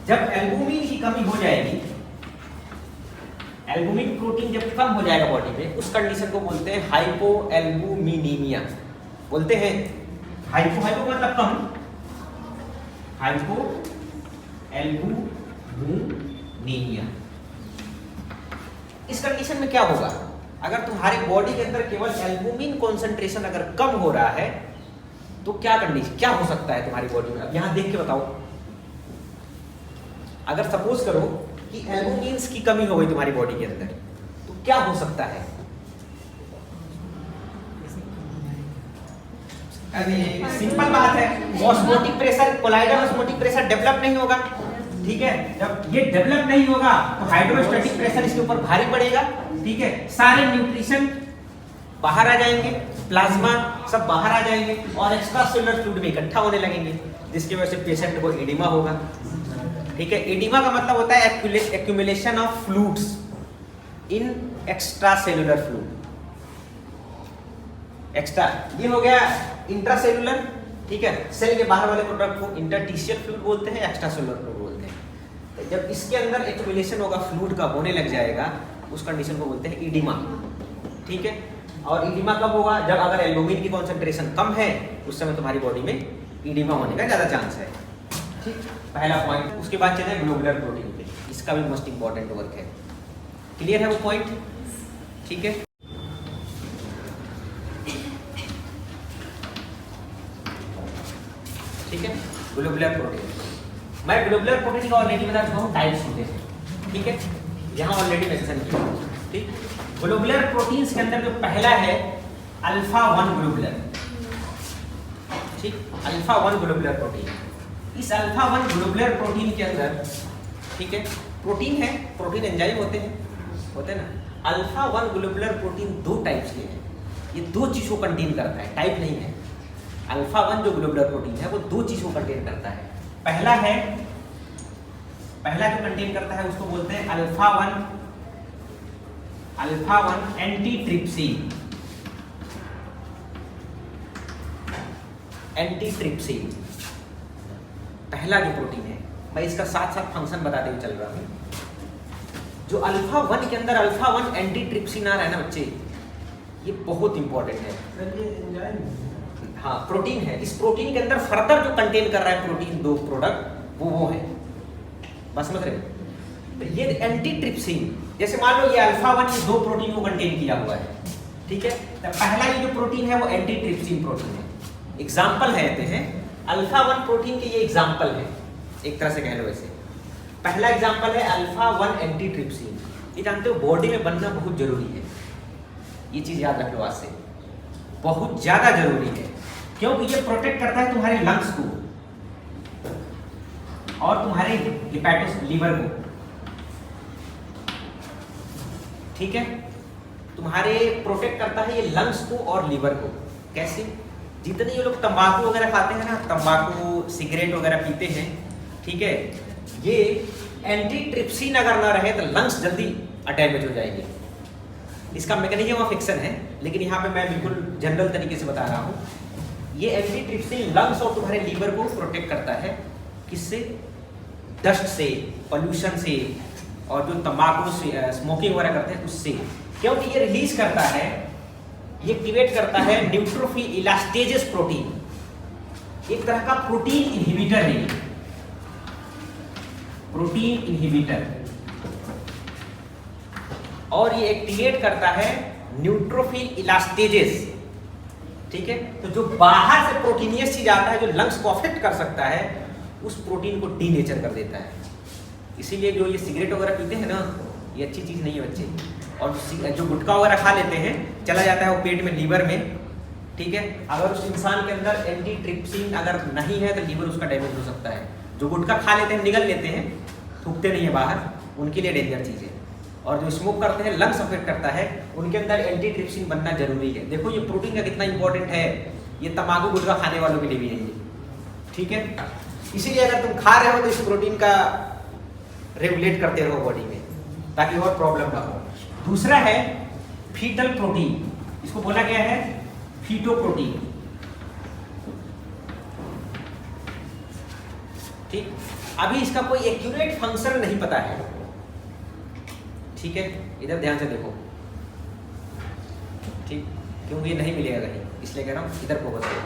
जब एल्बुमिन की कमी हो जाएगी, एल्बुमिन प्रोटीन जब कम हो जाएगा बॉडी में, उस कंडीशन को बोलते हैं हाइपो एल्बुमिनीमिया। बोलते हैं हाइपो, हाइपो मतलब कम, हाइपो एल्बुमिनीमिया। इस कंडीशन में क्या होगा, अगर तुम्हारे बॉडी के अंदर केवल एल्बुमिन कॉन्सेंट्रेशन अगर कम हो रहा है तो क्या कंडीशन, क्या हो सकता है तुम्हारी बॉडी में? अब यहां देख के बताओ, अगर सपोज करो कि एल्बुमिन की कमी हो गई तुम्हारी बॉडी के अंदर, तो क्या हो सकता है? सिंपल बात है, osmotic pressure, colloidal osmotic pressure develop नहीं होगा। ठीक है, जब ये डेवलप नहीं होगा तो हाइड्रोस्टैटिक प्रेशर इसके ऊपर भारी पड़ेगा। ठीक है, सारे न्यूट्रिशन बाहर आ जाएंगे, प्लाज्मा सब बाहर आ जाएंगे और एक्स्ट्रा सेलुलर फ्लूइड में इकट्ठा होने लगेंगे, जिसकी वजह से पेशेंट को एडिमा होगा। ठीक है, एडिमा का मतलब होता है accumulation of fluids in extra cellular fluid. Extra ये हो गया इंट्रासेलुलर। ठीक है, सेल के बाहर वाले प्रोडक्ट को इंटरस्टिशियल फ्लूइड बोलते हैं, एक्स्ट्रा सेलुलर फ्लूइड बोलते हैं। तो जब इसके अंदर एक्यूमुलेशन होगा फ्लूइड का, होने लग जाएगा, उस कंडीशन को बोलते हैं एडिमा। ठीक है, और एडिमा कब होगा? जब अगर एल्बुमिन की कॉन्सेंट्रेशन कम है, उस समय तुम्हारी बॉडी में एडिमा होने का ज्यादा चांस है। ठीक, पहला पॉइंट। उसके बाद चलते हैं ग्लोबुलर प्रोटीन पे, इसका भी मोस्ट इंपॉर्टेंट वर्क है। क्लियर है वो पॉइंट? ठीक है, ठीक है, ग्लोबुलर प्रोटीन। मैं ग्लोबुलर प्रोटीन का ऑलरेडी बता चुका हूँ, टाइप्स होते हैं। ठीक है, यहाँ ऑलरेडी मेंशन किया। ठीक, ग्लोबुलर प्रोटीन्स के अंदर जो पहला है अल्फा 1 ग्लोबुलर। ठीक, अल्फा 1 ग्लोबुलर प्रोटीन। इस अल्फा 1 ग्लोबुलर प्रोटीन के अंदर, ठीक है, प्रोटीन है, प्रोटीन एंजाइम होते हैं ना। अल्फा 1 ग्लोबुलर प्रोटीन दो टाइप्स के हैं, ये दो चीज को कंटेन करता है, टाइप नहीं है। अल्फा 1 जो ग्लोबुलर प्रोटीन है वो दो चीज को कंटेन करता है। पहला जो कंटेन करता है उसको बोलते हैं अल्फा 1 एंटीट्रिप्सिन। एंटीट्रिप्सिन पहला जो प्रोटीन है, मैं इसका साथ साथ फंक्शन बताते हुए चल रहा हूं। जो अल्फा 1 के अंदर अल्फा 1 एंटीट्रिप्सिन आ रहा है ना बच्चे, ये बहुत इंपॉर्टेंट है। हाँ, प्रोटीन है। इस प्रोटीन के अंदर फर्दर जो कंटेन कर रहा है प्रोटीन दो प्रोडक्ट, वो है, बस समझ रहे? तो ये एंटीट्रिप्सिन, जैसे मान लो ये अल्फा 1 ये दो प्रोटीन को कंटेन किया हुआ है। ठीक है, तो पहला ये जो प्रोटीन है वो एंटीट्रिप्सिन प्रोटीन है। एग्जाम्पल है अल्फा 1 प्रोटीन के, ये एग्जाम्पल है, एक तरह से कह लो वैसे। पहला एग्जाम्पल है अल्फा 1 एंटीट्रिप्सिन। ये जानते हो बॉडी में बनना बहुत जरूरी है, ये चीज याद रख लो आज से, बहुत ज्यादा जरूरी है, क्योंकि ये प्रोटेक्ट करता है तुम्हारे लंग्स को और तुम्हारे हिपैटोस लीवर को। ठीक है, तुम्हारे प्रोटेक्ट करता है ये लंग्स को और लीवर को। कैसे? जितने ये लोग तंबाकू वगैरह खाते हैं ना, तंबाकू सिगरेट वगैरह पीते हैं, ठीक है, ये एंटीट्रिप्सिन अगर ना रहे तो लंग्स जल्दी डैमेज हो जाएगी। इसका मैकेनिज्म ऑफ एक्शन है, लेकिन यहाँ पे मैं बिल्कुल जनरल तरीके से बता रहा हूँ। ये एंटीट्रिप्सिन लंग्स और तुम्हारे लीवर को प्रोटेक्ट करता है। किससे? डस्ट से, पोल्यूशन से, और जो तंबाकू से स्मोकिंग वगैरह करते हैं उससे। क्योंकि ये रिलीज करता है, ये एक्टिवेट करता है न्यूट्रोफिल इलास्टेजेस प्रोटीन, एक तरह का प्रोटीन इनहिबिटर है ये, प्रोटीन इनहिबिटर। और ये एक्टिवेट करता है न्यूट्रोफिल इलास्टेजेस। ठीक है, तो जो बाहर से प्रोटीनियस चीज आता है जो लंग्स को अफेक्ट कर सकता है, उस प्रोटीन को डीनेचर कर देता है। इसीलिए जो ये सिगरेट वगैरह पीते हैं ना, ये अच्छी चीज नहीं है बच्चे। और जो गुटखा वगैरह खा लेते हैं, चला जाता है वो पेट में, लीवर में। ठीक है, अगर उस इंसान के अंदर एंटीट्रिप्सिन अगर नहीं है तो लीवर उसका डैमेज हो सकता है। जो गुटखा खा लेते हैं, निगल लेते हैं, थूकते नहीं है बाहर, उनके लिए डेंजर चीज है। और जो स्मोक करते हैं, लंग्स अफेक्ट करता है, उनके अंदर एंटीट्रिप्सिन बनना जरूरी है। देखो ये प्रोटीन का कितना इंपॉर्टेंट है, ये तंबाकू गुटखा खाने वालों के लिए भी है ये। ठीक है, इसीलिए अगर तुम खा रहे हो तो इस प्रोटीन का रेगुलेट करते रहो बॉडी में, ताकि और प्रॉब्लम ना हो। दूसरा है फीटल प्रोटीन, इसको बोला गया है फीटो प्रोटीन। ठीक, अभी इसका कोई एक्यूरेट फंक्शन नहीं पता है। ठीक है, इधर ध्यान से देखो। ठीक, क्योंकि ये नहीं मिलेगा कहीं, इसलिए कह रहा हूं इधर फोकस करो।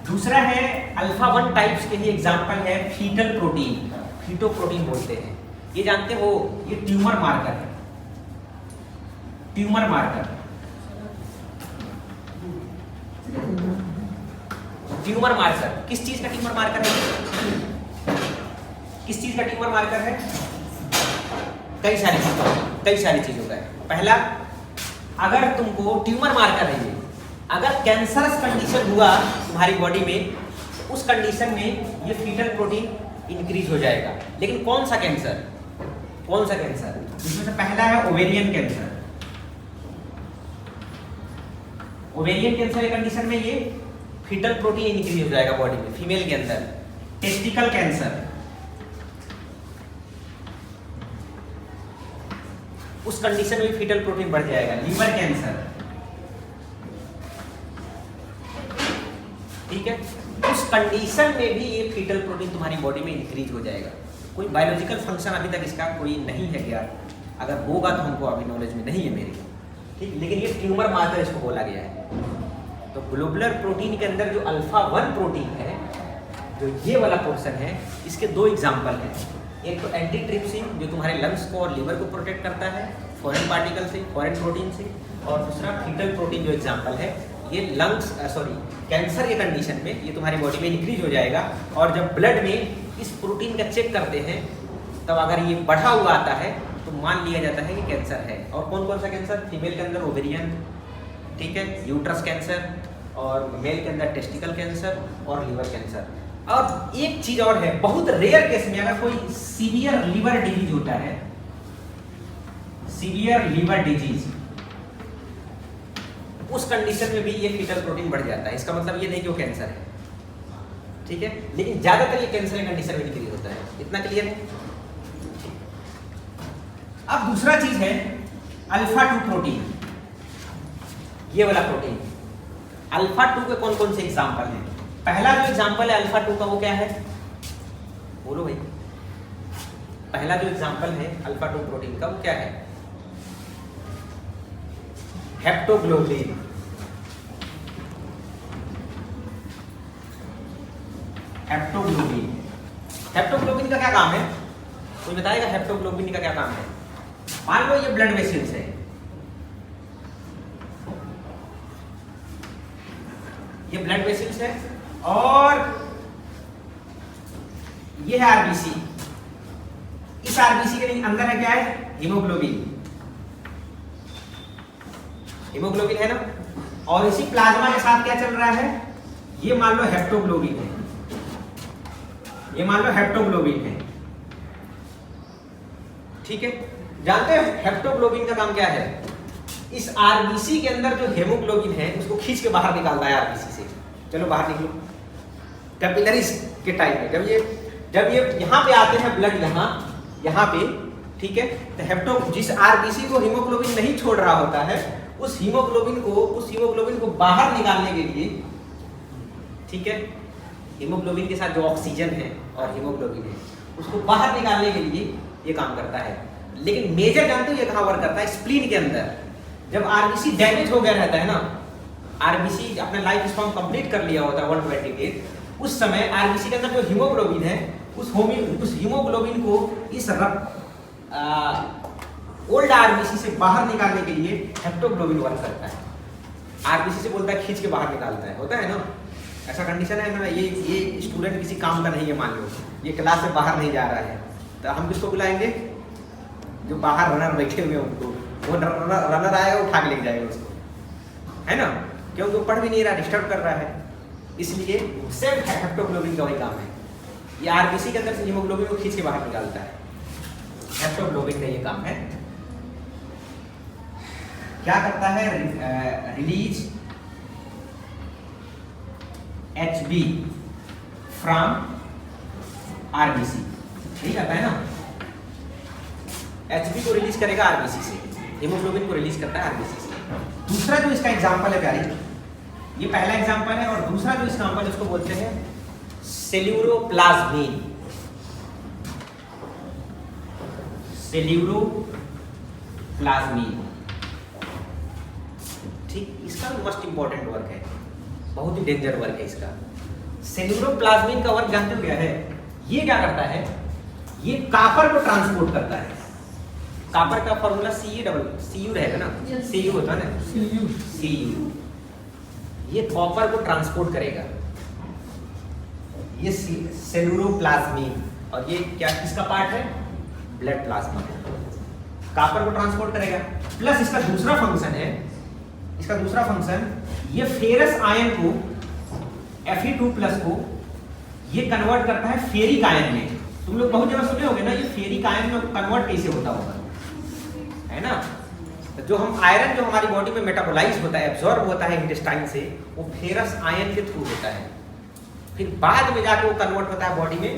दूसरा है अल्फा 1 टाइप्स के ही एग्जांपल है फीटल प्रोटीन, फीटो प्रोटीन बोलते हैं। ये जानते हो, ये ट्यूमर मार्कर है, ट्यूमर मार्कर। ट्यूमर मार्कर किस चीज का ट्यूमर मार्कर है? किस चीज का ट्यूमर मार्कर है? कई सारी चीजों का है। पहला, अगर तुमको ट्यूमर मार्कर है ये, अगर कैंसरस कंडीशन हुआ तुम्हारी बॉडी में, उस कंडीशन में ये फीटल प्रोटीन इंक्रीज हो जाएगा। लेकिन कौन सा कैंसर? कौन सा कैंसर? जिसमें से पहला है ओवेरियन कैंसर। ओवेरियन कैंसर के कंडीशन में ये फीटल प्रोटीन इंक्रीज हो जाएगा बॉडी में, फीमेल के अंदर। टेस्टिकल कैंसर, उस कंडीशन में फीटल प्रोटीन बढ़ जाएगा। लीवर कैंसर, ठीक है, उस कंडीशन में भी ये फीटल प्रोटीन तुम्हारी बॉडी में इंक्रीज हो जाएगा। कोई बायोलॉजिकल फंक्शन अभी तक इसका कोई नहीं है यार, अगर होगा तो हमको अभी नॉलेज में नहीं है मेरे, ठीक, लेकिन ये ट्यूमर मार्कर इसको बोला गया है। तो ग्लोबुलर प्रोटीन के अंदर जो अल्फा 1 प्रोटीन है, जो ये वाला पोर्शन है, इसके दो एग्जाम्पल हैं। एक तो एंटीट्रिप्सिन जो तुम्हारे लंग्स को और लीवर को प्रोटेक्ट करता है फॉरेन पार्टिकल से, फॉरेन प्रोटीन से, और दूसरा फीटल प्रोटीन जो एग्जाम्पल है, ये लंग्स कैंसर के कंडीशन में ये तुम्हारी बॉडी में इंक्रीज हो जाएगा। और जब ब्लड में इस प्रोटीन का चेक करते हैं, तब अगर ये बढ़ा हुआ आता है तो मान लिया जाता है कि कैंसर है। और कौन कौन सा कैंसर? फीमेल के अंदर ओवेरियन, ठीक है, यूट्रस कैंसर, और मेल के अंदर टेस्टिकल कैंसर और लीवर कैंसर। अब एक चीज और है, बहुत रेयर केस में अगर कोई सीवियर लीवर डिजीज होता है, सीवियर लीवर डिजीज, उस कंडीशन में भी ये फीटल प्रोटीन बढ़ जाता है। इसका मतलब ये नहीं कि वो कैंसर है, ठीक है, लेकिन ज्यादातर ये कैंसर के कंडीशन में इंक्रीज होता है। इतना क्लियर है? अब दूसरा चीज है अल्फा 2 प्रोटीन, ये वाला प्रोटीन। अल्फा 2 के कौन कौन से एग्जाम्पल हैं? पहला जो एग्जाम्पल है अल्फा 2 का, वो क्या है? बोलो भाई, पहला जो एग्जाम्पल है अल्फा 2 प्रोटीन का, वो क्या है? हेप्टोग्लोबिन। हेप्टोग्लोबिन, हेप्टोग्लोबिन का क्या काम है? कोई बताएगा हेप्टोग्लोबिन का क्या काम है? मान लो ये ब्लड वेसल्स है, ये ब्लड वेसल्स है, और ये है आरबीसी। इस आरबीसी के अंदर है क्या है? हीमोग्लोबिन। हीमोग्लोबिन है ना, और इसी प्लाज्मा के साथ क्या चल रहा है? ये मान लो हेप्टोग्लोबिन है, ये मान लो हेप्टोग्लोबिन है, ठीक है। जानते हो हेप्टोग्लोबिन का काम क्या है? इस आरबीसी के अंदर जो हेमोग्लोबिन है उसको खींच के बाहर निकालता है आरबीसी से। चलो बाहर निकलो। कैपिलरीज के टाइम में जब ये यहाँ पे आते हैं ब्लड, यहाँ पे ठीक है, तो जिस आरबीसी को हीमोग्लोबिन नहीं छोड़ रहा होता है, उस हीमोग्लोबिन को बाहर निकालने के लिए, ठीक है, हीमोग्लोबिन के साथ जो ऑक्सीजन है और हीमोग्लोबिन है उसको बाहर निकालने के लिए ये काम करता है। लेकिन मेजर जानते हो ये कहाँ वर्क करता है? स्प्लीन के अंदर। जब आरबीसी डैमेज हो गया रहता है ना, आरबीसी अपना लाइफ स्पैन कंप्लीट कर लिया होता है 120 डेज, उस समय आरबीसी के अंदर जो हीमोग्लोबिन है उस हीमोग्लोबिन को इस ओल्ड आरबीसी से बाहर निकालने के लिए हेप्टोग्लोबिन वर्क करता है। आरबीसी से बोलता है खींच के बाहर निकालता है, होता है ना, ऐसा कंडीशन है ना। ये स्टूडेंट किसी काम का नहीं है, मान लो ये क्लास से बाहर नहीं जा रहा है, तो हम किसको बुलाएंगे? जो बाहर रनर बैठे हुए हैं उनको, वो रनर आएगा उठा के लेके जाएगा उसको, है ना, क्योंकि वो पढ़ भी नहीं रहा, डिस्टर्ब कर रहा है। इसलिए सेम हेप्टोग्लोबिन का वही काम है, ये आरबीसी के अंदर से हीमोग्लोबिन को खींच के बाहर निकालता है। हेप्टोग्लोबिन का ये काम है। क्या करता है? रिलीज HB फ्रॉम आरबीसी, ठीक आता है ना। HB को रिलीज करेगा आरबीसी से, हीमोग्लोबिन को रिलीज करता है आरबीसी से। दूसरा जो इसका एग्जांपल है प्यारी, ये पहला एग्जांपल है, और दूसरा जो एग्जांपल उसको बोलते हैं सेल्यूरोप्लाज्मीन। सेल्यूरोप्लाज्मीन, ठीक, इसका मोस्ट इंपॉर्टेंट वर्क है, बहुत ही डेंजर वर्क है इसका। सेल्यूरोप्लाज्मीन का वर्क जानते हो क्या है? ये क्या करता है? ये कॉपर को ट्रांसपोर्ट करता है। कॉपर का फॉर्मूला Cu रहेगा ना, Cu होता है ना, Cu। ये कॉपर को ट्रांसपोर्ट करेगा, ये सेल्यूरोप्लाज्मीन। और ये क्या किसका पार्ट है? Blood plasma. कॉपर को ट्रांसपोर्ट करेगा, प्लस इसका दूसरा फंक्शन है, इसका दूसरा फंक्शन, ये फेरस आयन को Fe2+ को ये कन्वर्ट करता है फेरिक आयन में। तुम लोग बहुत जगह सुने होंगे ना, ये फेरिक आयन में कन्वर्ट कैसे होता होगा, है ना। तो जो हम आयरन जो हमारी बॉडी में मेटाबोलाइज होता है, एब्जॉर्ब होता है इंटेस्टाइन से, वो फेरस आयन के थ्रू होता है, फिर बाद में जाके वो कन्वर्ट होता है बॉडी में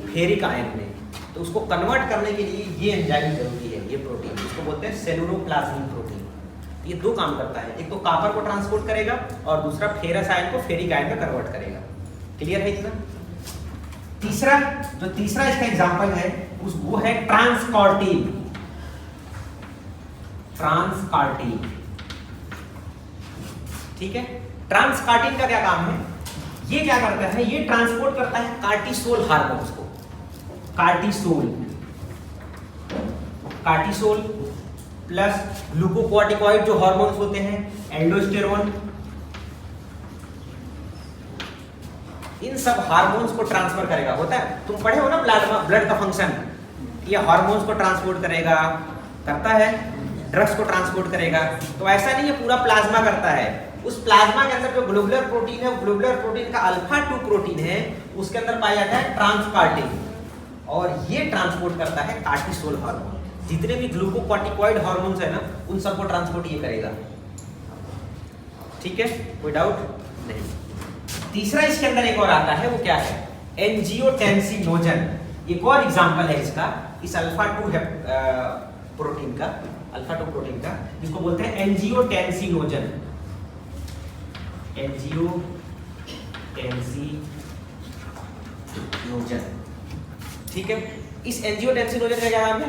फेरिक आयन में। तो उसको कन्वर्ट करने के लिए ये एंजाइम जरूरी है, ये प्रोटीन, इसको बोलते हैं सेल्यूलोप्लाज्मिक प्रोटीन। ये दो काम करता है, एक तो कॉपर को ट्रांसपोर्ट करेगा और दूसरा फेरस आयन को फेरिक आयन में कन्वर्ट करेगा। क्लियर है इतना? तीसरा इसका एग्जांपल है वो है ट्रांसकॉर्टिन। ठीक है, ट्रांसकॉर्टिन का क्या काम है? ये क्या करता है? ये ट्रांसपोर्ट करता है कार्टिसोल हार्मोन्स को। कार्टिसोल प्लस ग्लूकोकॉर्टिकॉइड जो हार्मोन्स होते हैं, एल्डोस्टेरोन, इन सब हार्मोन्स को ट्रांसफर करेगा। होता है, तुम पढ़े हो ना ब्लड का फंक्शन, ये हार्मोन्स को ट्रांसपोर्ट करेगा, करता है, ड्रग्स को ट्रांसपोर्ट करेगा। तो ऐसा नहीं है पूरा प्लाज्मा करता है, उस प्लाज्मा के अंदर जो ग्लोबुलर प्रोटीन है, ग्लोबुलर प्रोटीन का अल्फा-2 प्रोटीन है, उसके अंदर पाया जाता है ट्रांसकॉर्टिन, और ये ट्रांसपोर्ट करता है कार्टिसोल हार्मोन। जितने भी ग्लूकोकॉर्टिकॉइड हार्मोन्स है ना, उन सबको ट्रांसपोर्ट ये करेगा। ठीक है, कोई डाउट नहीं। तीसरा इसके अंदर एक और आता है, वो क्या है? एंजियोटेंसिनोजन। एक और एग्जांपल है इसका, इस अल्फा-2 प्रोटीन का, जिसको बोलते हैं एंजियोटेंसिनोजन। ठीक है, इस एंजियोटेंसिनोजन का क्या नाम है?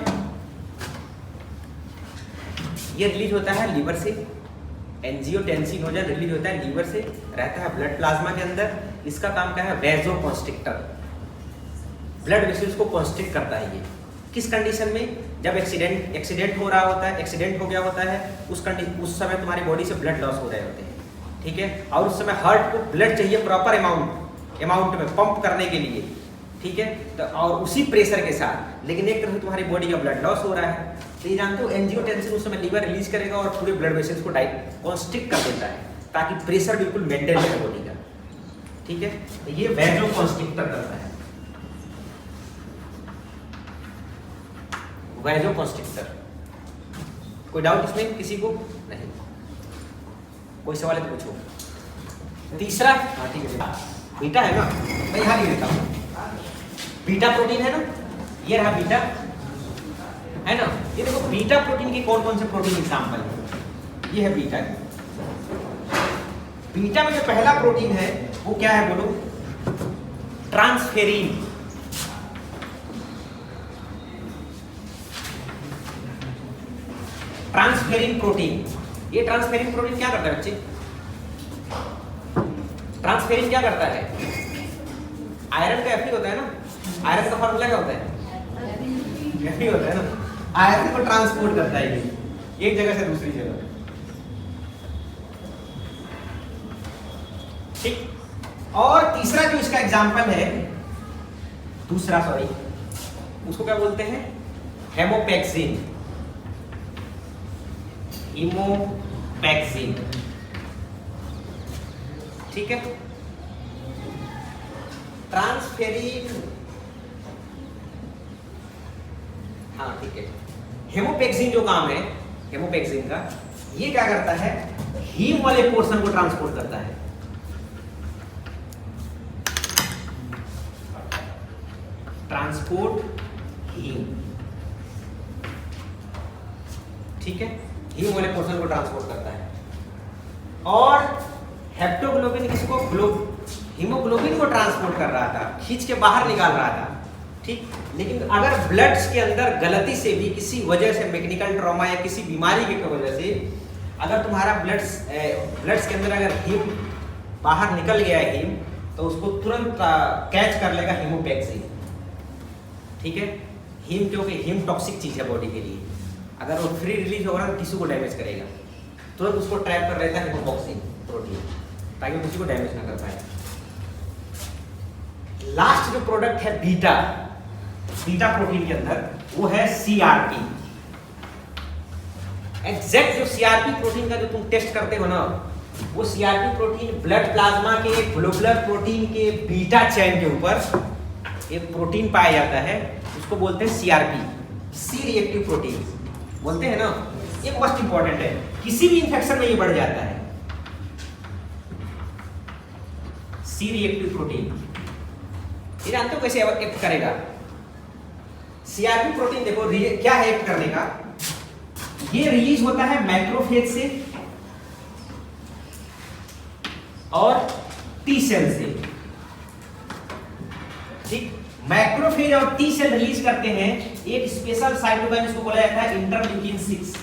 ये रिलीज होता है लीवर से। एंजियोटेंसिनोजन रिलीज होता है लीवर से, रहता है ब्लड प्लाज्मा के अंदर। इसका काम क्या है? वेसोकॉन्स्ट्रिक्टर, ब्लड वेसल्स को कॉन्स्ट्रिक्ट करता है। ये किस कंडीशन में? जब एक्सीडेंट हो रहा होता है, एक्सीडेंट हो गया होता है, उस समय तुम्हारी बॉडी से ब्लड लॉस हो रहे होते हैं, ठीक है, और उस समय हार्ट को ब्लड चाहिए प्रॉपर अमाउंट में पंप करने के लिए, ठीक है, तो और उसी प्रेशर के साथ, लेकिन एक तरफ तुम्हारी बॉडी का ब्लड लॉस हो रहा है, तो ये जानते हो एंजियोटेंसिन उस समय लीवर रिलीज करेगा और पूरे ब्लड वेसल्स को कॉन्स्ट्रिक्ट कर देता है, ताकि प्रेशर बिल्कुल मेंटेन रहे बॉडी का। ठीक है, तो ये वेसोकॉन्स्ट्रिक्टर करता है, वेसोकॉन्स्ट्रिक्टर। कोई डाउट इसमें किसी को? नहीं, कोई सवाल है तो पूछो। तीसरा, हाँ ठीक है, बीटा है ना, मैं यहाँ लिख देता हूँ। बीटा प्रोटीन है ना, ये रहा बीटा। है ना। ये देखो बीटा प्रोटीन के कौन कौन से प्रोटीन एग्जाम्पल है, ये है बीटा। बीटा में जो पहला प्रोटीन है वो क्या है बोलो, ट्रांसफेरिन। ट्रांसफेरिन प्रोटीन, ये ट्रांसफेरिन प्रोटीन क्या करता है बच्चे, ट्रांसफेरिन क्या करता है, आयरन का Fe होता है ना, आयरन का फॉर्मूला क्या होता है, Fe होता है ना, आयरन को ट्रांसपोर्ट करता है ये एक जगह से दूसरी जगह, ठीक। और तीसरा जो इसका एग्जाम्पल है, दूसरा सॉरी, उसको क्या बोलते हैं, हेमोपेक्सिन। हीमोपेक्सिन, ठीक है। ट्रांसफेरिन, हाँ ठीक है। हेमोपेक्सिन जो काम है हेमोपेक्सिन का, ये क्या करता है, हीम वाले पोर्शन को ट्रांसपोर्ट करता है। ट्रांसपोर्ट हीम, ठीक है, हीम वाले पोर्शन को ट्रांसपोर्ट करता है। और हेप्टोग्लोबिन किसको, हीमोग्लोबिन को ट्रांसपोर्ट कर रहा था, खींच के बाहर निकाल रहा था, ठीक। लेकिन अगर ब्लड्स के अंदर गलती से भी किसी वजह से, मैकेनिकल ट्रॉमा या किसी बीमारी की वजह से अगर तुम्हारा ब्लड्स के अंदर अगर हीम बाहर निकल गया है हीम, तो उसको तुरंत कैच कर लेगा हीमोपेक्सिन, ठीक है। हीम क्योंकि हीम टॉक्सिक चीज है बॉडी के लिए, अगर वो फ्री रिलीज होगा तो टिश्यू को डैमेज करेगा, तुरंत उसको ट्रैप कर लेता है हीमोपेक्सिन प्रोटीन, ताकि किसी को डैमेज ना कर पाए। लास्ट जो प्रोडक्ट है बीटा, बीटा प्रोटीन के अंदर वो है सीआरपी। एग्जैक्ट जो सीआरपी प्रोटीन का जो तुम टेस्ट करते हो ना, वो सीआरपी प्रोटीन ब्लड प्लाज्मा के ग्लोबुलर प्रोटीन के बीटा चेन के ऊपर एक प्रोटीन पाया जाता है, उसको बोलते हैं सीआरपी, सी रिएक्टिव प्रोटीन बोलते हैं ना। ये मोस्ट इंपॉर्टेंट है, किसी भी इंफेक्शन में ये बढ़ जाता है, सी रिएक्टिव प्रोटीन। ये जानते हो कैसे एक्ट करेगा, सीआरपी प्रोटीन देखो क्या है एक्ट करने का, ये रिलीज होता है मैक्रोफेज से और टी सेल से, ठीक। मैक्रोफेज और टी सेल रिलीज करते हैं एक स्पेशल साइटोकाइन, जिसको बोला जाता है इंटरल्यूकिन 6,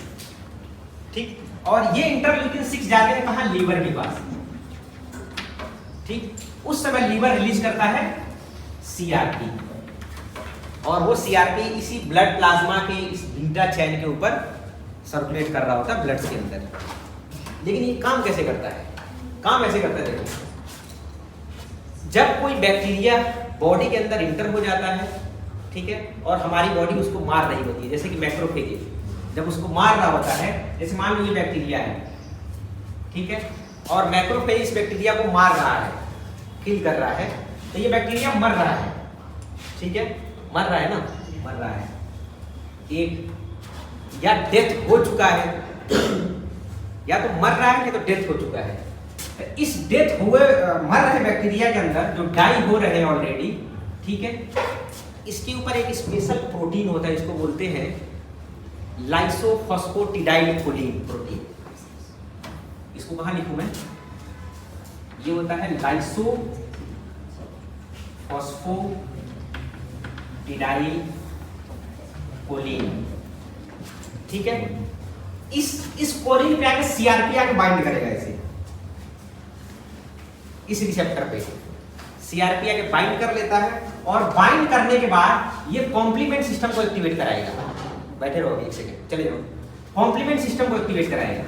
ठीक। और ये इंटरल्यूकिन 6 जाते हैं कहां, लीवर के पास, ठीक। उस समय लीवर रिलीज करता है सीआरपी, और वो सीआरपी इसी ब्लड प्लाज्मा के इस बीटा चेन के ऊपर सर्कुलेट कर रहा होता है ब्लड के अंदर। लेकिन ये काम कैसे करता है, काम ऐसे करता है, देखो जब कोई बैक्टीरिया बॉडी के अंदर इंटर हो जाता है, ठीक है, और हमारी बॉडी उसको मार रही होती है, जैसे कि मैक्रोफेज जब उसको मार रहा होता है, जैसे मान लो ये बैक्टीरिया है, ठीक है, और मैक्रोफेज इस बैक्टीरिया को मार रहा है, किल कर रहा है, तो ये बैक्टीरिया मर रहा है, ठीक है, मर रहा है ना, मर रहा है, एक या डेथ हो चुका है, या तो मर रहा है या तो डेथ हो चुका है। इस डेथ हुए मर रहे बैक्टीरिया के अंदर जो डाई हो रहे हैं ऑलरेडी, ठीक है, इसके ऊपर एक स्पेशल प्रोटीन होता है, इसको बोलते हैं लाइसोफॉस्फेटिडाइलकोलिन प्रोटीन। इसको कहां लिखूं मैं, ये होता है लाइसोफॉस्फेटिडाइलकोलिन, ठीक है। इस कोलिन पे आके सीआरपी आके बाइंड करेगा, इसे इस रिसेप्टर पे सीआरपी आके बाइंड कर लेता है, और बाइंड करने के बाद ये कॉम्प्लीमेंट सिस्टम को एक्टिवेट कराएगा। बैठे रहोगे एक सेकंड, चले जाओ, कॉम्प्लीमेंट सिस्टम को एक्टिवेट कराएगा।